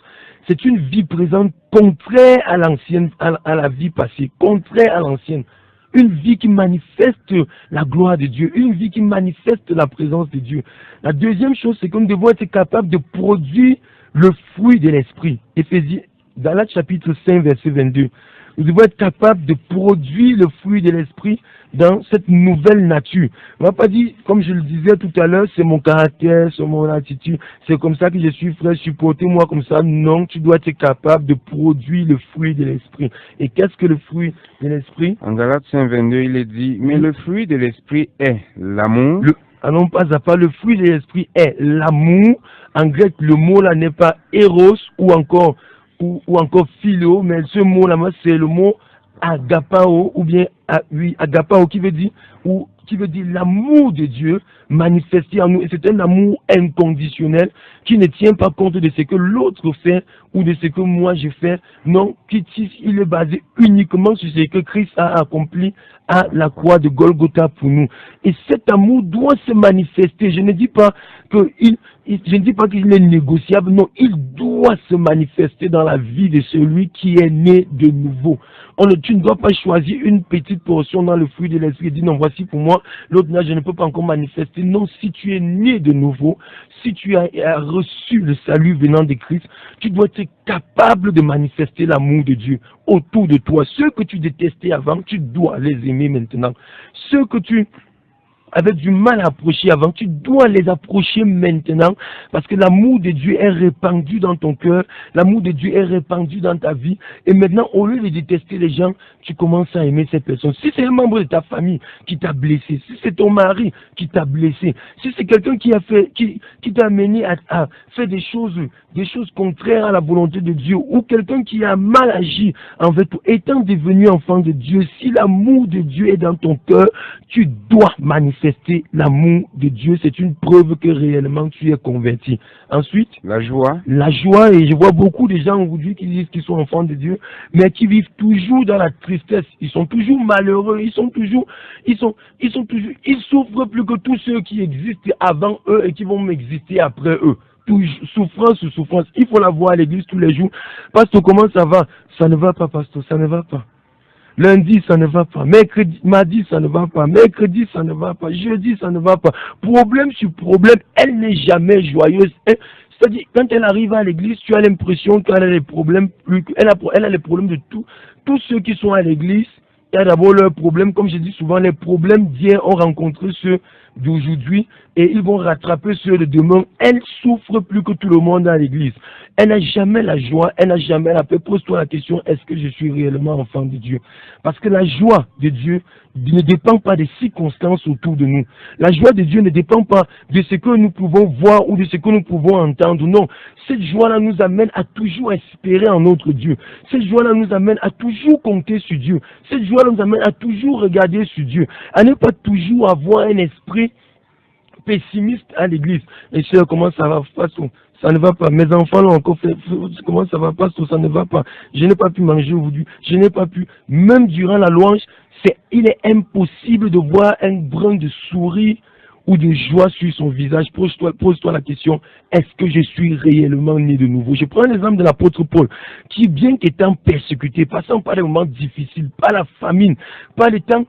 c'est une vie présente contraire à l'ancienne, à la vie passée, contraire à l'ancienne. Une vie qui manifeste la gloire de Dieu, une vie qui manifeste la présence de Dieu. La deuxième chose, c'est que nous devons être capables de produire le fruit de l'esprit. Éphésiens, Galates chapitre 5, verset 22. Nous devons être capables de produire le fruit de l'esprit dans cette nouvelle nature. On ne va pas dire, comme je le disais tout à l'heure, c'est mon caractère, c'est mon attitude, c'est comme ça que je suis, frère, supportez-moi comme ça. Non, tu dois être capable de produire le fruit de l'esprit. Et qu'est-ce que le fruit de l'esprit? En Galates 5, 22, il est dit, mais le fruit de l'esprit est l'amour. Allons pas à pas, le fruit de l'esprit est l'amour. En grec, le mot là n'est pas éros ou encore philo, mais ce mot là, c'est le mot agapao, ou bien agapao qui veut dire, ou qui veut dire l'amour de Dieu manifesté en nous. Et c'est un amour inconditionnel qui ne tient pas compte de ce que l'autre fait ou de ce que moi je fais. Non, il est basé uniquement sur ce que Christ a accompli à la croix de Golgotha pour nous. Et cet amour doit se manifester. Je ne dis pas qu'il est négociable. Non, il doit se manifester dans la vie de celui qui est né de nouveau. Tu ne dois pas choisir une petite portion dans le fruit de l'esprit et dire non, voici pour moi, l'autre là, je ne peux pas encore manifester. Non, si tu es né de nouveau, si tu as reçu le salut venant de Christ, tu dois être capable de manifester l'amour de Dieu autour de toi. Ceux que tu détestais avant, tu dois les aimer maintenant. Ceux que tu avais du mal à approcher avant, tu dois les approcher maintenant, parce que l'amour de Dieu est répandu dans ton cœur, l'amour de Dieu est répandu dans ta vie, et maintenant, au lieu de détester les gens, tu commences à aimer ces personnes. Si c'est un membre de ta famille qui t'a blessé, si c'est ton mari qui t'a blessé, si c'est quelqu'un qui t'a amené à faire des choses contraires à la volonté de Dieu, ou quelqu'un qui a mal agi envers toi, étant devenu enfant de Dieu, si l'amour de Dieu est dans ton cœur, tu dois manifester l'amour de Dieu. C'est une preuve que réellement tu es converti. Ensuite, la joie, et je vois beaucoup de gens aujourd'hui qui disent qu'ils sont enfants de Dieu, mais qui vivent toujours dans la tristesse. Ils sont toujours malheureux, ils souffrent plus que tous ceux qui existent avant eux et qui vont exister après eux. Souffrance sur souffrance. Il faut la voir à l'église tous les jours. Pasteur, comment ça va? Ça ne va pas, pasteur, ça ne va pas. Lundi, ça ne va pas. Mercredi, mardi, ça ne va pas. Mercredi, ça ne va pas. Jeudi, ça ne va pas. Problème sur problème, elle n'est jamais joyeuse. C'est-à-dire, quand elle arrive à l'église, tu as l'impression qu'elle a les problèmes elle a les problèmes de tout. Tous ceux qui sont à l'église, il y a d'abord leurs problèmes. Comme je dis souvent, les problèmes d'hier ont rencontré ceux d'aujourd'hui et ils vont rattraper ceux de demain. Elle souffre plus que tout le monde à l'église. Elle n'a jamais la joie, elle n'a jamais la paix. Pose-toi la question, est-ce que je suis réellement enfant de Dieu? Parce que la joie de Dieu ne dépend pas des circonstances autour de nous. La joie de Dieu ne dépend pas de ce que nous pouvons voir ou de ce que nous pouvons entendre. Non, cette joie-là nous amène à toujours espérer en notre Dieu. Cette joie-là nous amène à toujours compter sur Dieu. Cette joie-là nous amène à toujours regarder sur Dieu. À ne pas toujours avoir un esprit pessimiste à l'église. Et sœur, comment ça va, pasteur? Ça ne va pas. Mes enfants l'ont encore fait. Comment ça va, pasteur? Ça ne va pas. Je n'ai pas pu manger aujourd'hui. Je n'ai pas pu. Même durant la louange, il est impossible de voir un brin de sourire ou de joie sur son visage. Pose-toi la question, est-ce que je suis réellement né de nouveau? Je prends l'exemple de l'apôtre Paul, qui bien qu'étant persécuté, passant par des moments difficiles, par la famine, par des temps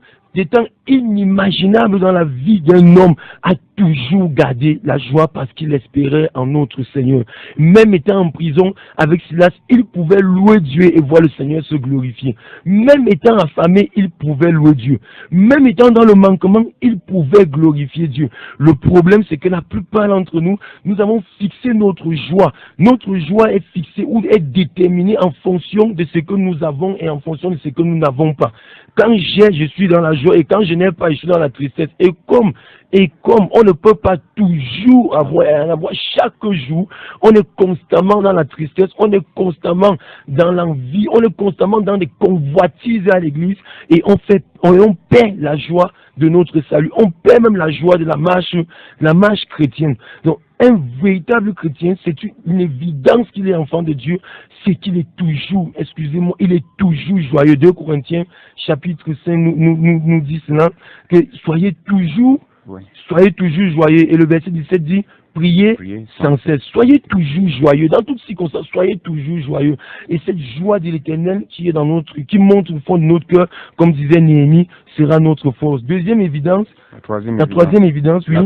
inimaginables dans la vie d'un homme, a toujours gardé la joie parce qu'il espérait en notre Seigneur. Même étant en prison avec Silas, il pouvait louer Dieu et voir le Seigneur se glorifier. Même étant affamé, il pouvait louer Dieu. Même étant dans le manquement, il pouvait glorifier Dieu. Le problème, c'est que la plupart d'entre nous, nous avons fixé notre joie. Notre joie est fixée ou est déterminée en fonction de ce que nous avons et en fonction de ce que nous n'avons pas. Quand je suis dans la joie, et quand je n'ai pas, je suis dans la tristesse. Et comme on ne peut pas toujours avoir chaque jour, on est constamment dans la tristesse, on est constamment dans l'envie, on est constamment dans des convoitises à l'église, et on perd la joie de notre salut, on perd même la joie de la marche chrétienne. Donc, un véritable chrétien, c'est une évidence qu'il est enfant de Dieu, c'est qu'il est toujours, il est toujours joyeux. 2 Corinthiens, chapitre 5, nous dit cela, que soyez toujours joyeux. Et le verset 17 dit, priez sans cesse. Soyez toujours joyeux. Dans toutes circonstances, soyez toujours joyeux. Et cette joie de l'Éternel qui monte au fond de notre cœur, comme disait Néhémie, sera notre force. Deuxième évidence, la troisième évidence, oui,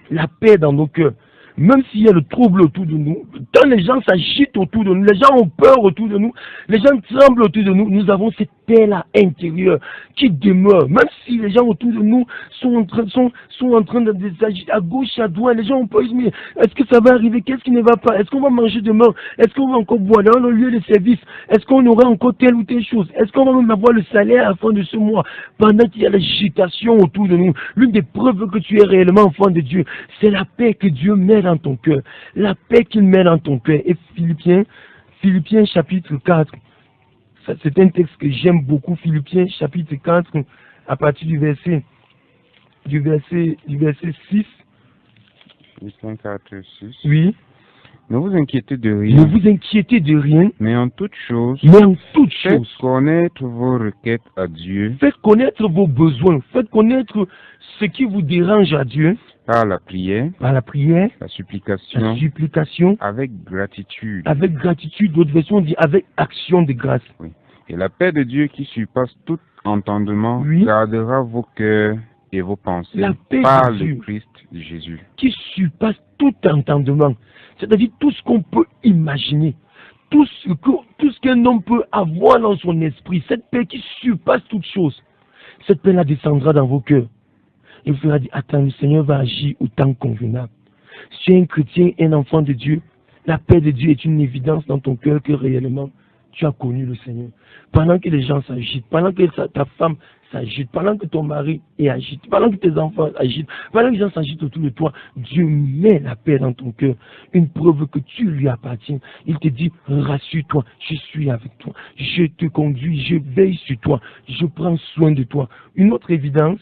la paix dans nos cœurs. Même s'il y a le trouble autour de nous, quand les gens s'agitent autour de nous, les gens ont peur autour de nous, les gens tremblent autour de nous, nous avons cette paix-là intérieure qui demeure. Même si les gens autour de nous sont en train de s'agiter à gauche, à droite, les gens ont peur, ils disent, mais est-ce que ça va arriver? Qu'est-ce qui ne va pas? Est-ce qu'on va manger demain? Est-ce qu'on va encore boire dans le lieu de service? Est-ce qu'on aura encore telle ou telle chose? Est-ce qu'on va même avoir le salaire à la fin de ce mois? Pendant qu'il y a l'agitation autour de nous, l'une des preuves que tu es réellement enfant de Dieu, c'est la paix que Dieu met dans ton cœur. La paix qu'il met dans ton cœur. Et Philippiens chapitre 4, c'est un texte que j'aime beaucoup. Philippiens chapitre 4, à partir du verset du verset 6. 5, 4, 6. Oui. Ne vous inquiétez de Ne rien, vous inquiétez de rien, mais en toute chose, mais en toute faites chose, connaître vos requêtes à Dieu faites connaître vos besoins, faites connaître ce qui vous dérange à Dieu par la prière, par la prière, la la supplication, supplication, avec gratitude. avec gratitude. D'autres versions disent avec action de grâce. Et la paix de Dieu qui surpasse tout entendement Oui. gardera vos cœurs et vos pensées La paix par de le Dieu. Christ Jésus. Qui surpasse tout entendement. C'est-à-dire tout ce qu'on peut imaginer, tout ce qu'un homme peut avoir dans son esprit, cette paix qui surpasse toute chose. Cette paix-là descendra dans vos cœurs. Et vous fera dire, attends, le Seigneur va agir au temps convenable. Si tu es un chrétien, un enfant de Dieu, la paix de Dieu est une évidence dans ton cœur que réellement tu as connu le Seigneur. Pendant que les gens s'agitent, pendant que ta femme s'agite, pendant que ton mari est agité, pendant que tes enfants agitent, pendant que les gens s'agitent autour de toi, Dieu met la paix dans ton cœur. Une preuve que tu lui appartiens. Il te dit, rassure-toi, je suis avec toi. Je te conduis, je veille sur toi, je prends soin de toi. Une autre évidence,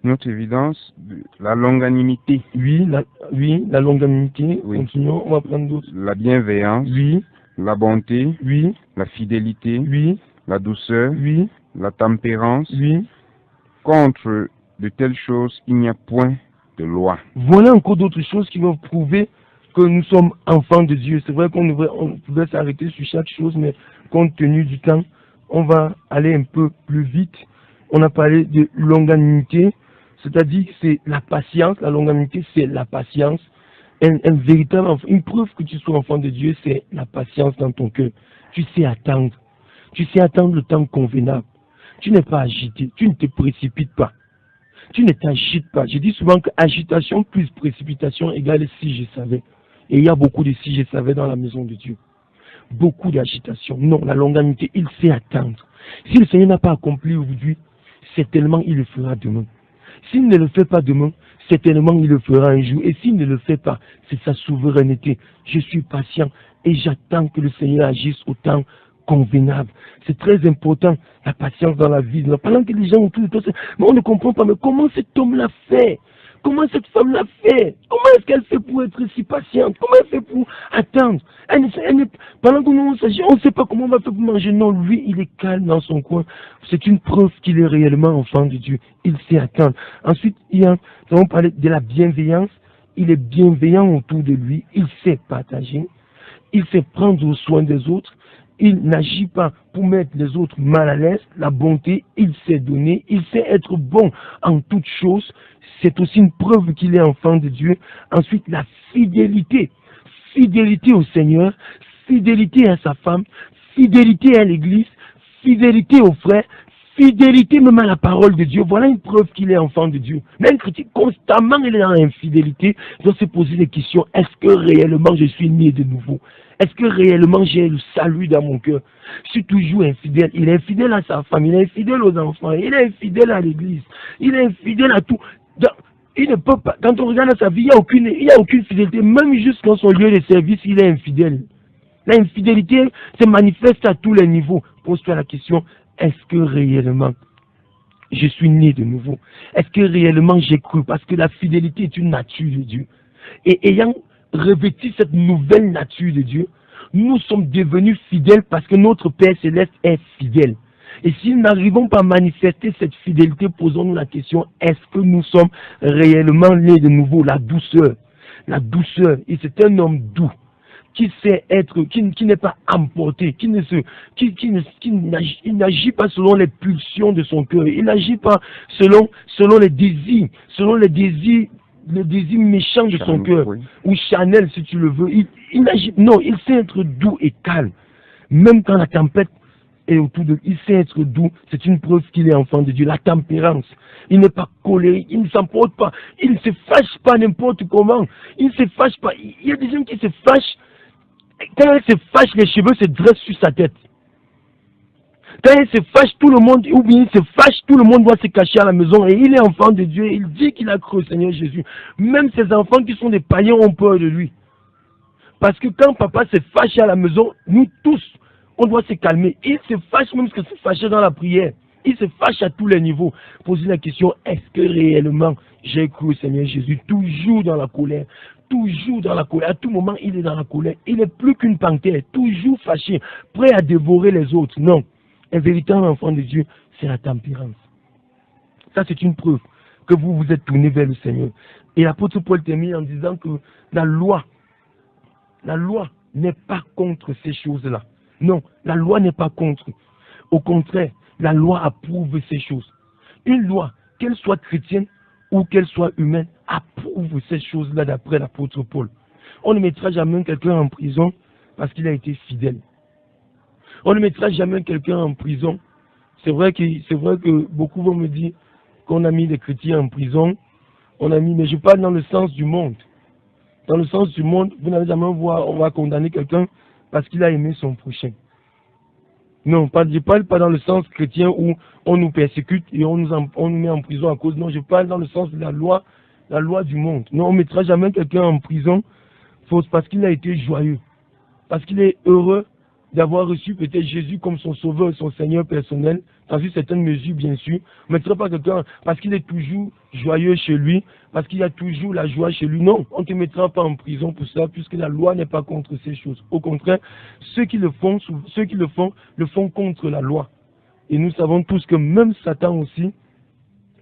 Notre évidence, la longanimité, oui, la longanimité. Oui. Continuons, on va prendre d'autres. la bienveillance, Oui, la bonté, oui, la fidélité, oui, la douceur, oui, la tempérance. oui. Contre de telles choses, il n'y a point de loi. Voilà encore d'autres choses qui vont prouver que nous sommes enfants de Dieu. C'est vrai qu'on pouvait s'arrêter sur chaque chose, mais compte tenu du temps, on va aller un peu plus vite. On a parlé de longanimité, c'est-à-dire que c'est la patience. La longanimité, c'est la patience. Un véritable enfant, une preuve que tu sois enfant de Dieu, c'est la patience dans ton cœur. Tu sais attendre. Tu sais attendre le temps convenable. Tu n'es pas agité. Tu ne te précipites pas. Tu ne t'agites pas. Je dis souvent que agitation plus précipitation égale si je savais. Et il y a beaucoup de si je savais dans la maison de Dieu. Beaucoup d'agitation. Non, la longanimité, il sait attendre. Si le Seigneur n'a pas accompli aujourd'hui, certainement il le fera demain. S'il ne le fait pas demain, certainement il le fera un jour. Et s'il ne le fait pas, c'est sa souveraineté. Je suis patient et j'attends que le Seigneur agisse au temps convenable. C'est très important, la patience dans la vie. Pendant que les gens autour de toi, mais on ne comprend pas, mais comment cet homme l'a fait? Comment cette femme l'a fait? Comment est-ce qu'elle fait pour être si patiente? Comment elle fait pour attendre? Pendant que nous on s'agit, on ne sait pas comment on va faire pour manger. Non, lui, il est calme dans son coin. C'est une preuve qu'il est réellement enfant de Dieu. Il sait attendre. Ensuite, nous allons parler de la bienveillance. Il est bienveillant autour de lui. Il sait partager. Il sait prendre soin des autres. Il n'agit pas pour mettre les autres mal à l'aise. La bonté, il sait donner. Il sait être bon en toutes choses. C'est aussi une preuve qu'il est enfant de Dieu. Ensuite, la fidélité. Fidélité au Seigneur. Fidélité à sa femme. Fidélité à l'Église. Fidélité aux frères. Fidélité même à la parole de Dieu. Voilà une preuve qu'il est enfant de Dieu. Mais un chrétien, constamment, il est dans l'infidélité. Il doit se poser des questions. Est-ce que réellement je suis né de nouveau? Est-ce que réellement j'ai le salut dans mon cœur? Je suis toujours infidèle. Il est infidèle à sa femme, il est infidèle aux enfants, il est infidèle à l'église, il est infidèle à tout. Il ne peut pas, quand on regarde sa vie, il n'y a aucune fidélité. Même jusqu'à son lieu de service, il est infidèle. L'infidélité se manifeste à tous les niveaux. Pose-toi la question, est-ce que réellement je suis né de nouveau? Est-ce que réellement j'ai cru? Parce que la fidélité est une nature de Dieu. Et ayant revêti cette nouvelle nature de Dieu, nous sommes devenus fidèles parce que notre Père Céleste est fidèle. Et si nous n'arrivons pas à manifester cette fidélité, posons-nous la question, est-ce que nous sommes réellement nés de nouveau? La douceur. La douceur. Et c'est un homme doux, qui sait être, qui n'est pas emporté, qui n'agit pas selon les pulsions de son cœur. Il n'agit pas selon les désirs méchants de son cœur, oui. Ou charnel si tu le veux. Il sait être doux et calme. Même quand la tempête est autour de lui, il sait être doux. C'est une preuve qu'il est enfant de Dieu. La tempérance. Il n'est pas colérique, il ne s'emporte pas, il ne se fâche pas n'importe comment. Il ne se fâche pas. Il y a des gens qui se fâchent. Quand il se fâche, les cheveux se dressent sur sa tête. Quand il se fâche, tout le monde, ou bien il se fâche, tout le monde doit se cacher à la maison. Et il est enfant de Dieu, il dit qu'il a cru au Seigneur Jésus. Même ses enfants qui sont des païens ont peur de lui. Parce que quand papa se fâche à la maison, nous tous, on doit se calmer. Il se fâche même que se fâcher dans la prière. Il se fâche à tous les niveaux. Poser la question, est-ce que réellement j'ai cru au Seigneur Jésus? Toujours dans la colère. Toujours dans la colère. À tout moment, il est dans la colère. Il n'est plus qu'une panthère. Toujours fâché. Prêt à dévorer les autres. Non. Un véritable enfant de Dieu, c'est la tempérance. Ça, c'est une preuve que vous vous êtes tourné vers le Seigneur. Et l'apôtre Paul termine en disant que la loi n'est pas contre ces choses-là. Non, la loi n'est pas contre. Au contraire, la loi approuve ces choses. Une loi, qu'elle soit chrétienne ou qu'elle soit humaine, approuve ces choses-là d'après l'apôtre Paul. On ne mettra jamais quelqu'un en prison parce qu'il a été fidèle. On ne mettra jamais quelqu'un en prison. C'est vrai que beaucoup vont me dire qu'on a mis les chrétiens en prison. Mais je parle dans le sens du monde. Dans le sens du monde, vous n'allez jamais voir, on va condamner quelqu'un parce qu'il a aimé son prochain. Non, je ne parle pas dans le sens chrétien où on nous persécute et on nous met en prison à cause. Non, je parle dans le sens de la loi du monde. Non, on ne mettra jamais quelqu'un en prison parce qu'il a été joyeux, parce qu'il est heureux d'avoir reçu peut-être Jésus comme son sauveur et son Seigneur personnel, dans une certaine mesure bien sûr. On ne mettra pas quelqu'un parce qu'il est toujours joyeux chez lui, parce qu'il y a toujours la joie chez lui. Non, on ne te mettra pas en prison pour ça, puisque la loi n'est pas contre ces choses. Au contraire, ceux qui le font, le font contre la loi. Et nous savons tous que même Satan aussi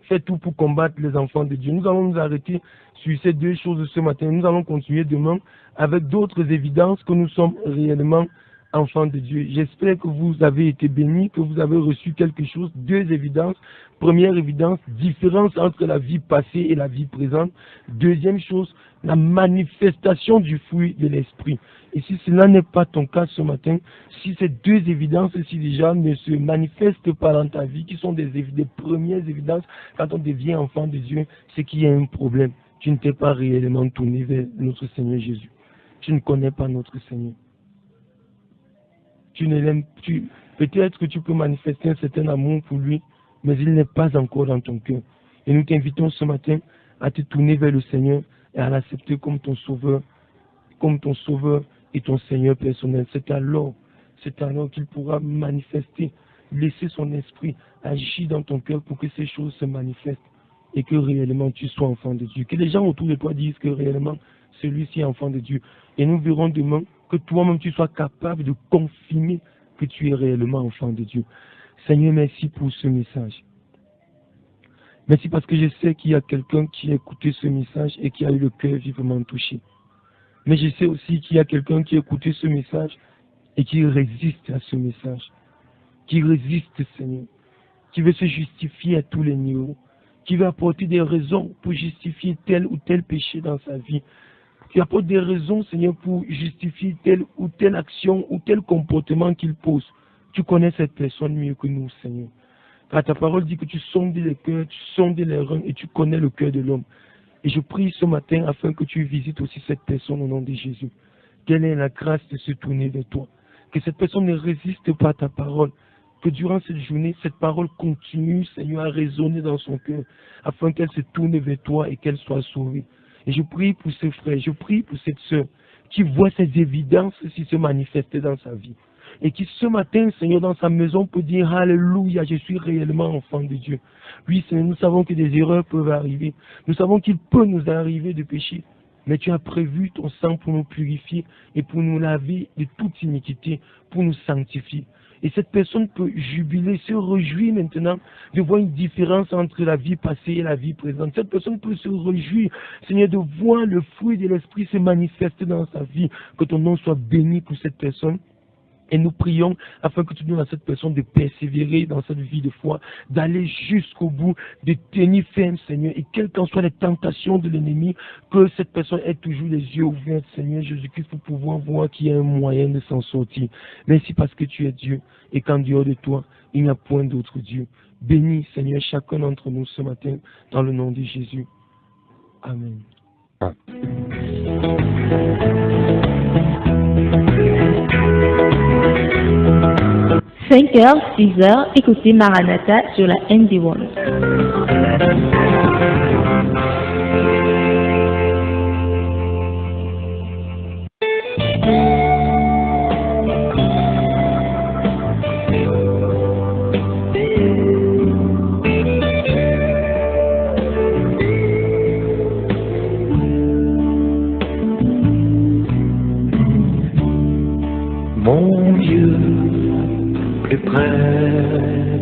fait tout pour combattre les enfants de Dieu. Nous allons nous arrêter sur ces deux choses ce matin. Nous allons continuer demain avec d'autres évidences que nous sommes réellement enfants de Dieu. J'espère que vous avez été bénis, que vous avez reçu quelque chose. Deux évidences. Première évidence, différence entre la vie passée et la vie présente. Deuxième chose, la manifestation du fruit de l'esprit. Et si cela n'est pas ton cas ce matin, si ces deux évidences-ci déjà ne se manifestent pas dans ta vie, qui sont des premières évidences quand on devient enfant de Dieu, c'est qu'il y a un problème. Tu ne t'es pas réellement tourné vers notre Seigneur Jésus. Tu ne connais pas notre Seigneur. Peut-être que tu peux manifester un certain amour pour lui, mais il n'est pas encore dans ton cœur. Et nous t'invitons ce matin à te tourner vers le Seigneur et à l'accepter comme ton sauveur et ton Seigneur personnel. C'est alors qu'il pourra manifester, laisser son esprit agir dans ton cœur pour que ces choses se manifestent et que réellement tu sois enfant de Dieu. Que les gens autour de toi disent que réellement celui-ci est enfant de Dieu. Et nous verrons demain que toi-même tu sois capable de confirmer que tu es réellement enfant de Dieu. Seigneur, merci pour ce message. Merci parce que je sais qu'il y a quelqu'un qui a écouté ce message et qui a eu le cœur vivement touché. Mais je sais aussi qu'il y a quelqu'un qui a écouté ce message et qui résiste à ce message. Qui résiste, Seigneur. Qui veut se justifier à tous les niveaux. Qui veut apporter des raisons pour justifier tel ou tel péché dans sa vie. Qui apporte des raisons, Seigneur, pour justifier telle ou telle action ou tel comportement qu'il pose. Tu connais cette personne mieux que nous, Seigneur. Car ta parole dit que tu sondes les cœurs, tu sondes les reins et tu connais le cœur de l'homme. Et je prie ce matin afin que tu visites aussi cette personne au nom de Jésus. Quelle est la grâce de se tourner vers toi. Que cette personne ne résiste pas à ta parole. Que durant cette journée, cette parole continue, Seigneur, à résonner dans son cœur, afin qu'elle se tourne vers toi et qu'elle soit sauvée. Et je prie pour ce frère, je prie pour cette sœur, qui voit ces évidences se manifester dans sa vie. Et qui ce matin, Seigneur, dans sa maison peut dire, Alléluia, je suis réellement enfant de Dieu. Oui, Seigneur, nous savons que des erreurs peuvent arriver. Nous savons qu'il peut nous arriver de pécher. Mais tu as prévu ton sang pour nous purifier et pour nous laver de toute iniquité, pour nous sanctifier. Et cette personne peut jubiler, se réjouir maintenant de voir une différence entre la vie passée et la vie présente. Cette personne peut se réjouir, Seigneur, de voir le fruit de l'Esprit se manifester dans sa vie. Que ton nom soit béni pour cette personne. Et nous prions afin que tu donnes à cette personne de persévérer dans cette vie de foi, d'aller jusqu'au bout, de tenir ferme, Seigneur. Et quelles qu'en soient les tentations de l'ennemi, que cette personne ait toujours les yeux ouverts, Seigneur Jésus-Christ, pour pouvoir voir qu'il y a un moyen de s'en sortir. Merci parce que tu es Dieu et qu'en dehors de toi, il n'y a point d'autre Dieu. Bénis, Seigneur, chacun d'entre nous ce matin, dans le nom de Jésus. Amen. Ah. 5h, 6h, écoutez Maranatha sur la ND1. Mon Dieu, plus près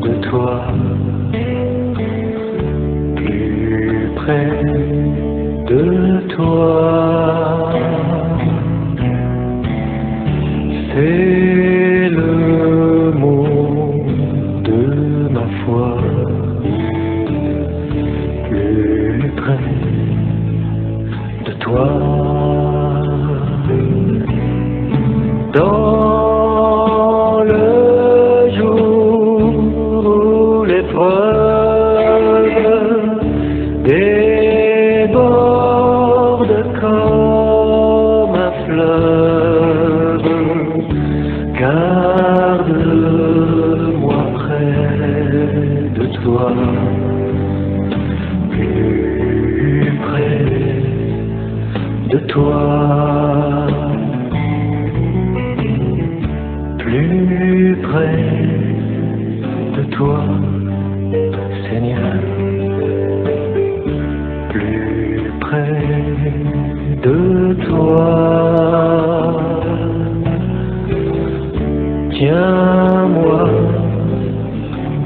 de toi, plus près de toi, c'est le mot de ma foi, plus près de toi. Dans le jour où l'épreuve déborde comme un fleuve, garde-moi près de toi, plus près de toi. Plus près de toi, Seigneur, plus près de toi. Tiens-moi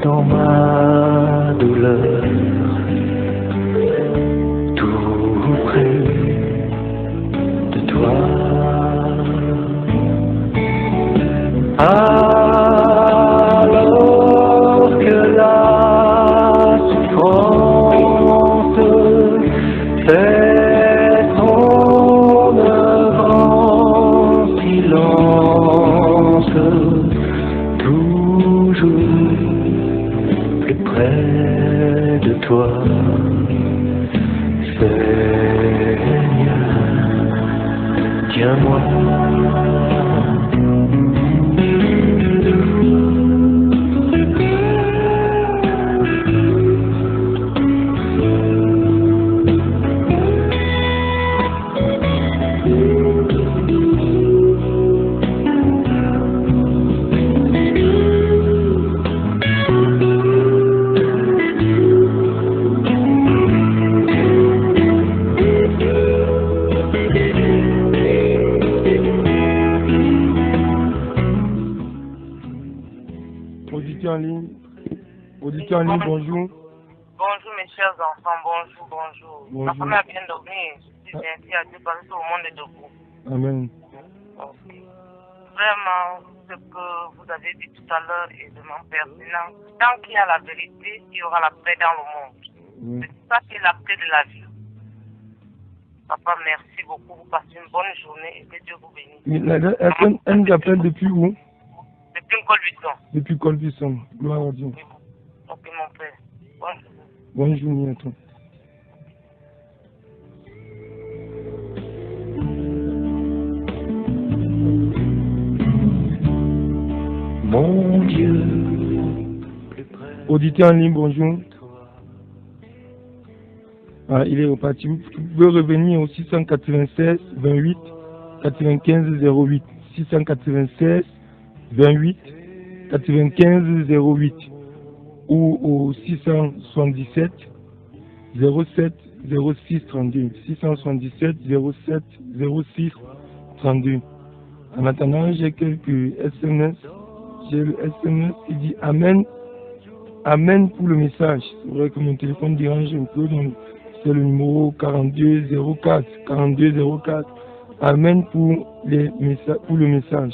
dans ma douleur, tout près de toi. Alors que la souffrance fait son œuvre en silence, toujours plus près de toi, Seigneur, tiens-moi. Auditeur en ligne, bonjour. Bonjour mes chers enfants, bonjour. Ma famille a bien dormi, je suis merci à Dieu parce que tout le monde est debout. Amen. Okay. Vraiment, ce que vous avez dit tout à l'heure est vraiment pertinent. Tant qu'il y a la vérité, il y aura la paix dans le monde. C'est ça qui est la paix de la vie. Papa, merci beaucoup, vous passez une bonne journée et que Dieu vous bénisse. Elle nous appelle depuis où? Depuis Colbuisson. Depuis Colbuisson, gloire à Dieu. Ok mon père, bonjour. Bonne journée à toi. Mon Dieu, auditeur en ligne, bonjour. Ah, il est reparti. Vous pouvez revenir au 696 28 95 08. 696 28 95 08 ou au 677 07 06 32. 677 07 06 32. En attendant, j'ai quelques SMS. J'ai le SMS qui dit Amen. Amen pour le message. C'est vrai que mon téléphone dérange un peu, donc c'est le numéro 4204. 4204. Amen pour le message.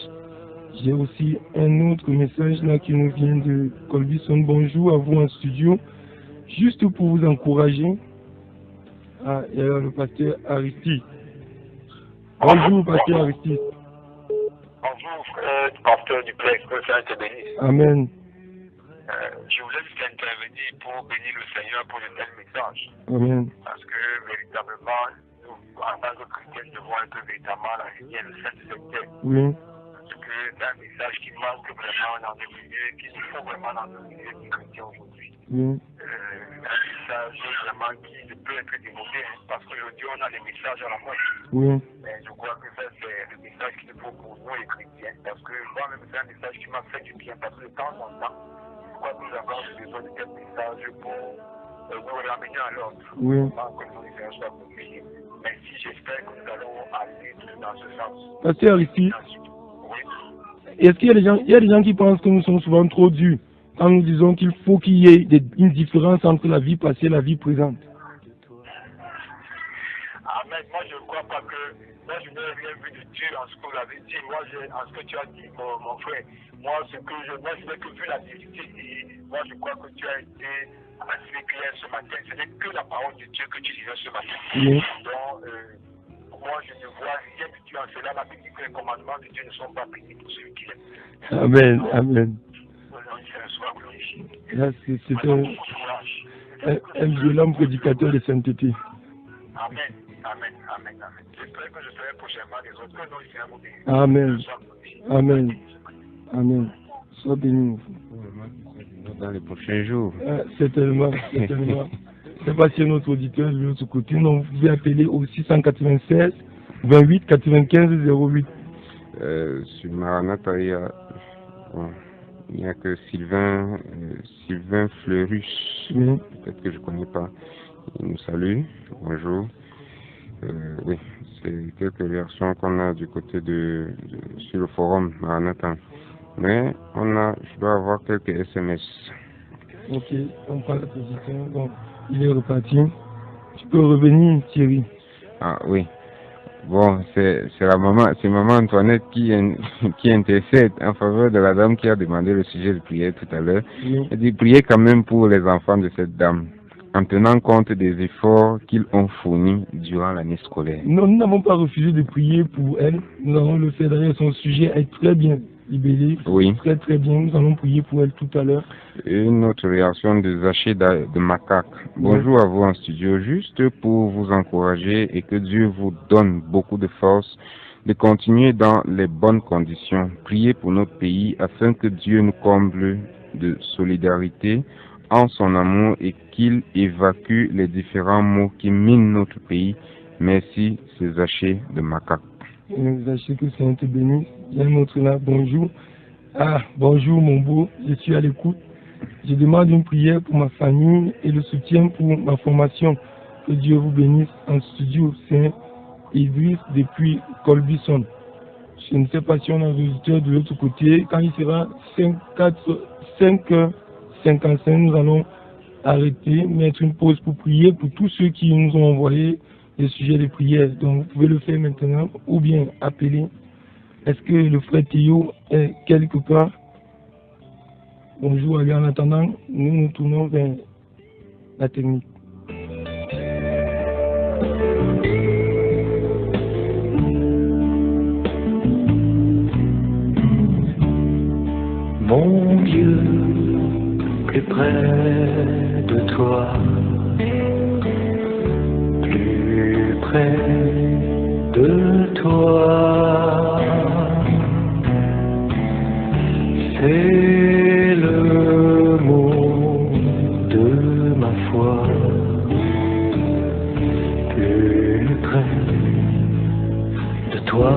J'ai aussi un autre message là qui nous vient de Colbuisson. Bonjour à vous en studio. Juste pour vous encourager. Ah, et alors le pasteur Aristide. Bonjour, pasteur Aristide. Bonjour, pasteur Duplex, que le Seigneur te bénisse. Amen. Je voulais juste intervenir pour bénir le Seigneur pour le tel message. Amen. Parce que véritablement, nous, en tant que chrétiens, devons être véritablement la lumière, le sein du secteur. Oui. Parce que c'est un message qui manque vraiment dans le milieu, qui nous faut vraiment dans le milieu des chrétiens aujourd'hui. Oui. Un message vraiment qui ne peut être démodé, hein, parce qu'aujourd'hui on a des messages à la mode. Oui. Mais je crois que ça c'est le message qu'il faut pour nous les chrétiens, parce que moi-même c'est un message qui m'a fait du bien, parce que de temps en temps, je crois que nous avons besoin de quel message pour nous ramener à l'ordre. Oui. Que nos messages soient compris. Mais si j'espère que nous allons aller dans ce sens. Pasteur ici. Oui. Est-ce qu'il y a des gens qui pensent que nous sommes souvent trop durs quand nous disons qu'il faut qu'il y ait une différence entre la vie passée et la vie présente? Amen. Moi, je ne crois pas que. Moi, je n'ai rien vu de Dieu en ce que vous avez dit. Moi, en ce que tu as dit, mon frère. Moi, je n'ai que vu la vérité. Et moi, je crois que tu as été assez clair ce matin. Ce n'est que la parole de Dieu que tu disais ce matin. Oui. Donc, moi, je ne vois rien de Dieu en cela. La Bible dit que les commandements de Dieu ne sont pas bénis pour celui qui l'aime. Amen. Amen. Là, c'est un violent prédicateur de sainteté. Amen. Amen. Amen. Amen. J'espère que je serai prochainement des autres. Que nous, il sera béni. Amen. Amen. Amen. Sois béni. Dans les prochains jours. Certainement. Certainement. C'est pas si notre auditeur de l'autre côté. Non, vous pouvez appeler au 696 28 95 08. Sur Maranatha, il n'y a que Sylvain Fleurus. Oui. Peut-être que je ne connais pas. Il nous salue. Bonjour. Oui, c'est quelques réactions qu'on a du côté sur le forum Maranatha. Mais je dois avoir quelques SMS. Ok, on prend la position. Bon, il est reparti. Tu peux revenir, Thierry. Ah oui. Bon, c'est maman Antoinette qui intercède en faveur de la dame qui a demandé le sujet de prière tout à l'heure. Oui. Elle dit prier quand même pour les enfants de cette dame, en tenant compte des efforts qu'ils ont fournis durant l'année scolaire. Non, nous n'avons pas refusé de prier pour elle. Nous allons le faire derrière. Son sujet est très bien libellé. Oui. Très très bien. Nous allons prier pour elle tout à l'heure. Une autre réaction de Zaché de Macaque. Bonjour à vous en studio. Juste pour vous encourager et que Dieu vous donne beaucoup de force de continuer dans les bonnes conditions. Priez pour notre pays afin que Dieu nous comble de solidarité en son amour et qu'il évacue les différents maux qui minent notre pays. Merci, c'est Zaché de Macaque. Zaché, que c'est un te bénisse. Il y a un autre là. Bonjour. Ah, bonjour mon beau. Je suis à l'écoute. Je demande une prière pour ma famille et le soutien pour ma formation. Que Dieu vous bénisse en studio. C'est Idriss depuis Colbison. Je ne sais pas si on a un visiteur de l'autre côté. Quand il sera 5h55, nous allons arrêter, mettre une pause pour prier pour tous ceux qui nous ont envoyé des sujets de prière. Donc vous pouvez le faire maintenant ou bien appeler. Est-ce que le frère Théo est quelque part? Bonjour, allez, en attendant, nous nous tournons vers la technique. Mon Dieu, plus près de toi, plus près de toi, c'est le mot de ma foi, plus près de toi.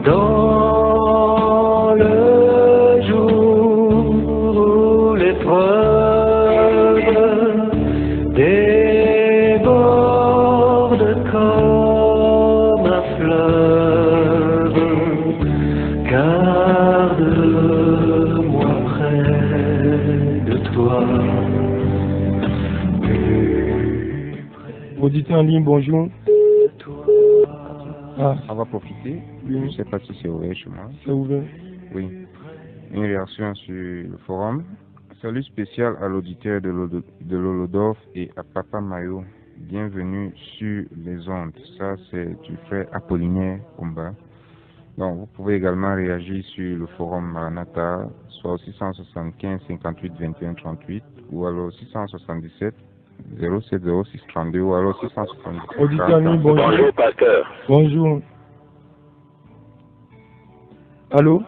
Dans le jour où l'épreuve déborde comme un fleuve, garde-moi près de toi. Auditeur en ligne, bonjour. Ah, On va profiter. oui. Je ne sais pas si c'est ouvert chez moi. C'est ouvert. Oui. Une réaction sur le forum. Salut spécial à l'auditeur de l'Holodorf et à Papa Mayo. Bienvenue sur les ondes. Ça, c'est du frère Apollinaire Combat. Donc, vous pouvez également réagir sur le forum Maranatha, soit au 675 58 21 38 ou alors 677 07 06 32 ou alors 677. Auditeur en ligne, bonjour. Bonjour, pasteur. Bonjour. Allô?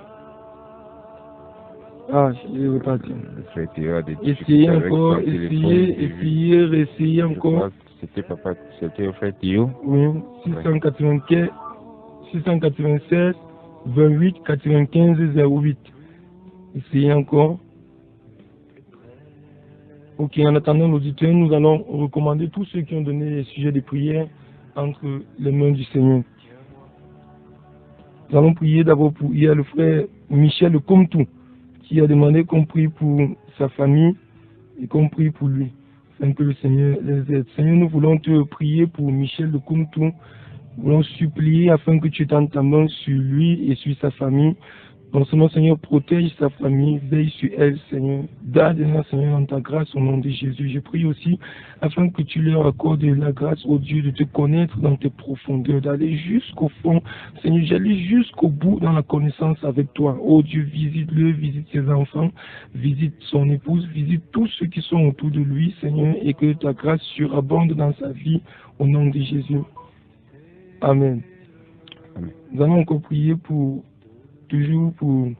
Ah, il est reparti. Le frère Théo a des Essayez difficultés avec encore, son téléphone. essayez, réessayez Je encore. crois que c'était le frère Théo. Oui, 695, 696, 28, 95, 08. Essayez encore. Ok, en attendant l'auditeur, nous allons recommander tous ceux qui ont donné les sujets de prière entre les mains du Seigneur. Nous allons prier d'abord pour, il y a le frère Michel Comtou qui a demandé qu'on prie pour sa famille et qu'on prie pour lui, afin que le Seigneur les aide. Seigneur, nous voulons te prier pour Michel Comtou. Nous voulons supplier afin que tu étendes ta main sur lui et sur sa famille. Non seulement, Seigneur, protège sa famille, veille sur elle, Seigneur. Garde-la, Seigneur, dans ta grâce au nom de Jésus. Je prie aussi afin que tu leur accordes la grâce, ô Dieu, de te connaître dans tes profondeurs, d'aller jusqu'au fond. Seigneur, j'allais jusqu'au bout dans la connaissance avec toi. Ô Dieu, visite-le, visite ses enfants, visite son épouse, visite tous ceux qui sont autour de lui, Seigneur, et que ta grâce surabonde dans sa vie au nom de Jésus. Amen. Amen. Nous allons encore prier pour... Toujours pour...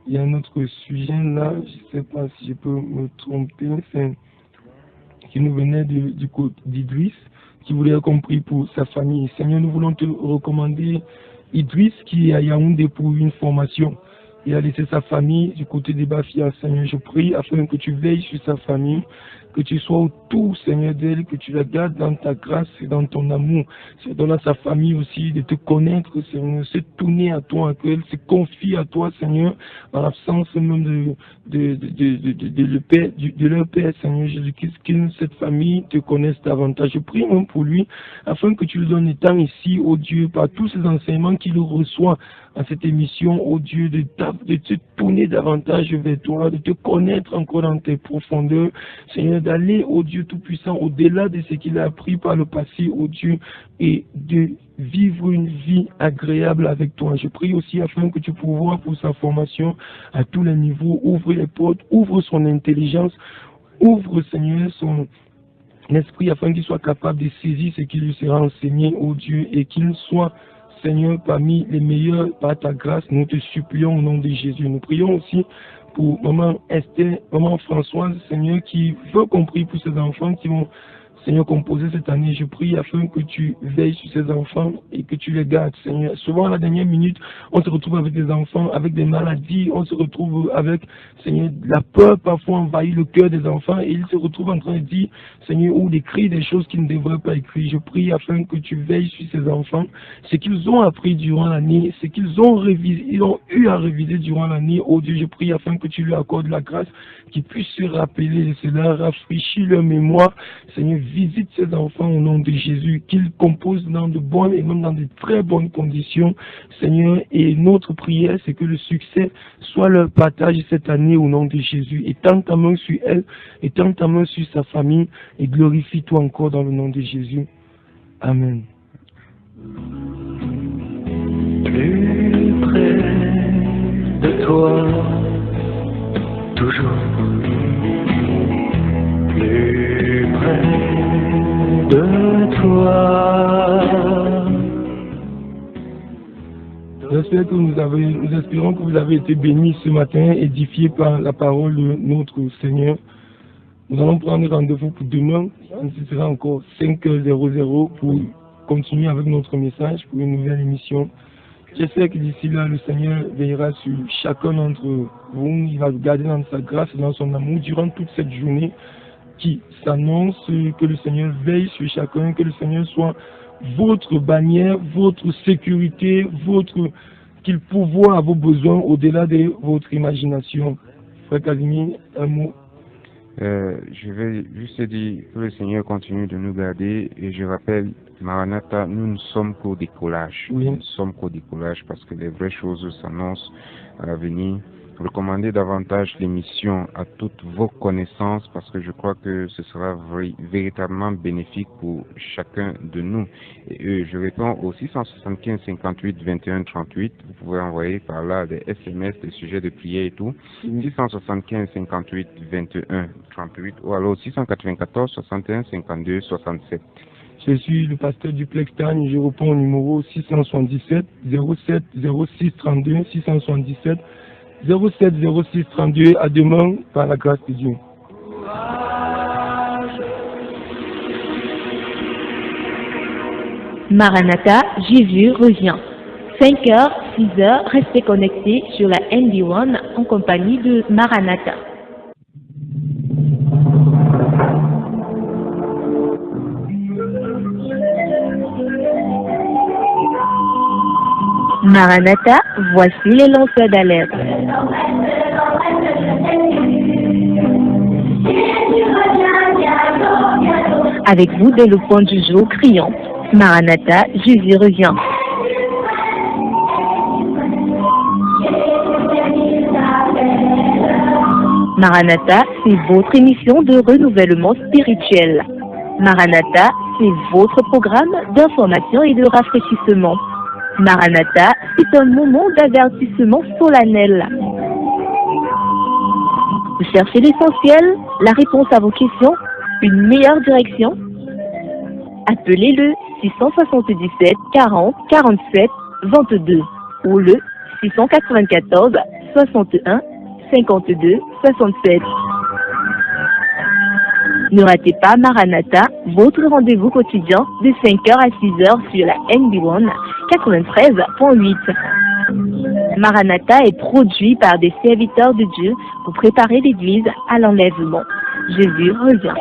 Il y a un autre sujet là, je ne sais pas si je peux me tromper, qui nous venait du côté d'Idriss, qui voulait qu'on prie pour sa famille. Seigneur, nous voulons te recommander Idriss qui est à Yaoundé pour une formation. Il a laissé sa famille du côté des Bafia. Seigneur, je prie afin que tu veilles sur sa famille, que tu sois autour, Seigneur, d'elle, que tu la gardes dans ta grâce et dans ton amour. Seigneur, donne à sa famille aussi de te connaître, Seigneur, se tourner à toi, qu'elle se confie à toi, Seigneur, en l'absence même de leur Père, Seigneur Jésus-Christ, que cette famille te connaisse davantage. Je prie même pour lui, afin que tu lui donnes le temps ici, ô Dieu, par tous ces enseignements qu'il reçoit à cette émission, ô Dieu, de te tourner davantage vers toi, de te connaître encore dans tes profondeurs, Seigneur, d'aller, ô Dieu Tout-Puissant, au-delà de ce qu'il a appris par le passé, ô Dieu, et de vivre une vie agréable avec toi. Je prie aussi afin que tu pourvoies pour sa formation à tous les niveaux, ouvre les portes, ouvre son intelligence, ouvre, Seigneur, son esprit afin qu'il soit capable de saisir ce qui lui sera enseigné, ô Dieu, et qu'il soit, Seigneur, parmi les meilleurs par ta grâce. Nous te supplions au nom de Jésus. Nous prions aussi pour maman Esther, maman Françoise, Seigneur, qui veut qu'on prie pour ses enfants qui vont, Seigneur, composer cette année. Je prie afin que tu veilles sur ces enfants et que tu les gardes, Seigneur. Souvent, à la dernière minute, on se retrouve avec des enfants, avec des maladies, on se retrouve avec, Seigneur, la peur parfois envahit le cœur des enfants et ils se retrouvent en train de dire, Seigneur, ou d'écrire des choses qu'ils ne devraient pas écrire. Je prie afin que tu veilles sur ces enfants, ce qu'ils ont appris durant l'année, ce qu'ils ont révisé, ils ont eu à réviser durant l'année. Oh Dieu, je prie afin que tu lui accordes la grâce, qu'ils puissent se rappeler de cela, rafraîchir leur mémoire. Seigneur, visite ces enfants au nom de Jésus, qu'ils composent dans de bonnes et même dans de très bonnes conditions, Seigneur. Et notre prière, c'est que le succès soit leur partage cette année au nom de Jésus. Étends ta main sur elle, étends ta main sur sa famille et glorifie-toi encore dans le nom de Jésus. Amen. Plus près de toi, toujours plus près de toi. J'espère que nous espérons que vous avez été bénis ce matin, édifiés par la parole de notre Seigneur. Nous allons prendre rendez-vous pour demain. Ce sera encore 5h00 pour continuer avec notre message pour une nouvelle émission. J'espère que d'ici là, le Seigneur veillera sur chacun d'entre vous. Il va vous garder dans sa grâce et dans son amour durant toute cette journée qui s'annonce, que le Seigneur veille sur chacun, que le Seigneur soit votre bannière, votre sécurité, qu'il pourvoie à vos besoins au-delà de votre imagination. Frère Casimir, un mot. Je vais juste dire que le Seigneur continue de nous garder et je rappelle, Maranatha, nous ne sommes qu'au décollage. Oui. Nous ne sommes qu'au décollage parce que les vraies choses s'annoncent à l'avenir. Recommandez davantage l'émission à toutes vos connaissances parce que je crois que ce sera véritablement bénéfique pour chacun de nous. Et je réponds au 675 58 21 38. Vous pouvez envoyer par là des SMS, des sujets de prière et tout. 675 58 21 38 ou alors 694 61 52 67. Je suis le pasteur du Plextagne. Je réponds au numéro 677 07 06 32 677 07 06 32. À demain, par la grâce de Dieu. Maranatha, Jésus revient. 5h, 6h, restez connectés sur la NB1 en compagnie de Maranatha. Maranatha, voici les lanceurs d'alerte. Avec vous dès le point du jour criant, Maranatha, Jésus revient. Maranatha, c'est votre émission de renouvellement spirituel. Maranatha, c'est votre programme d'information et de rafraîchissement. Maranatha, c'est un moment d'avertissement solennel. Vous cherchez l'essentiel, la réponse à vos questions, une meilleure direction? Appelez le 677 40 47 22 ou le 694 61 52 67. Ne ratez pas Maranatha, votre rendez-vous quotidien de 5h à 6h sur la NB1 93.8. Maranatha est produit par des serviteurs de Dieu pour préparer l'Église à l'enlèvement. Jésus revient.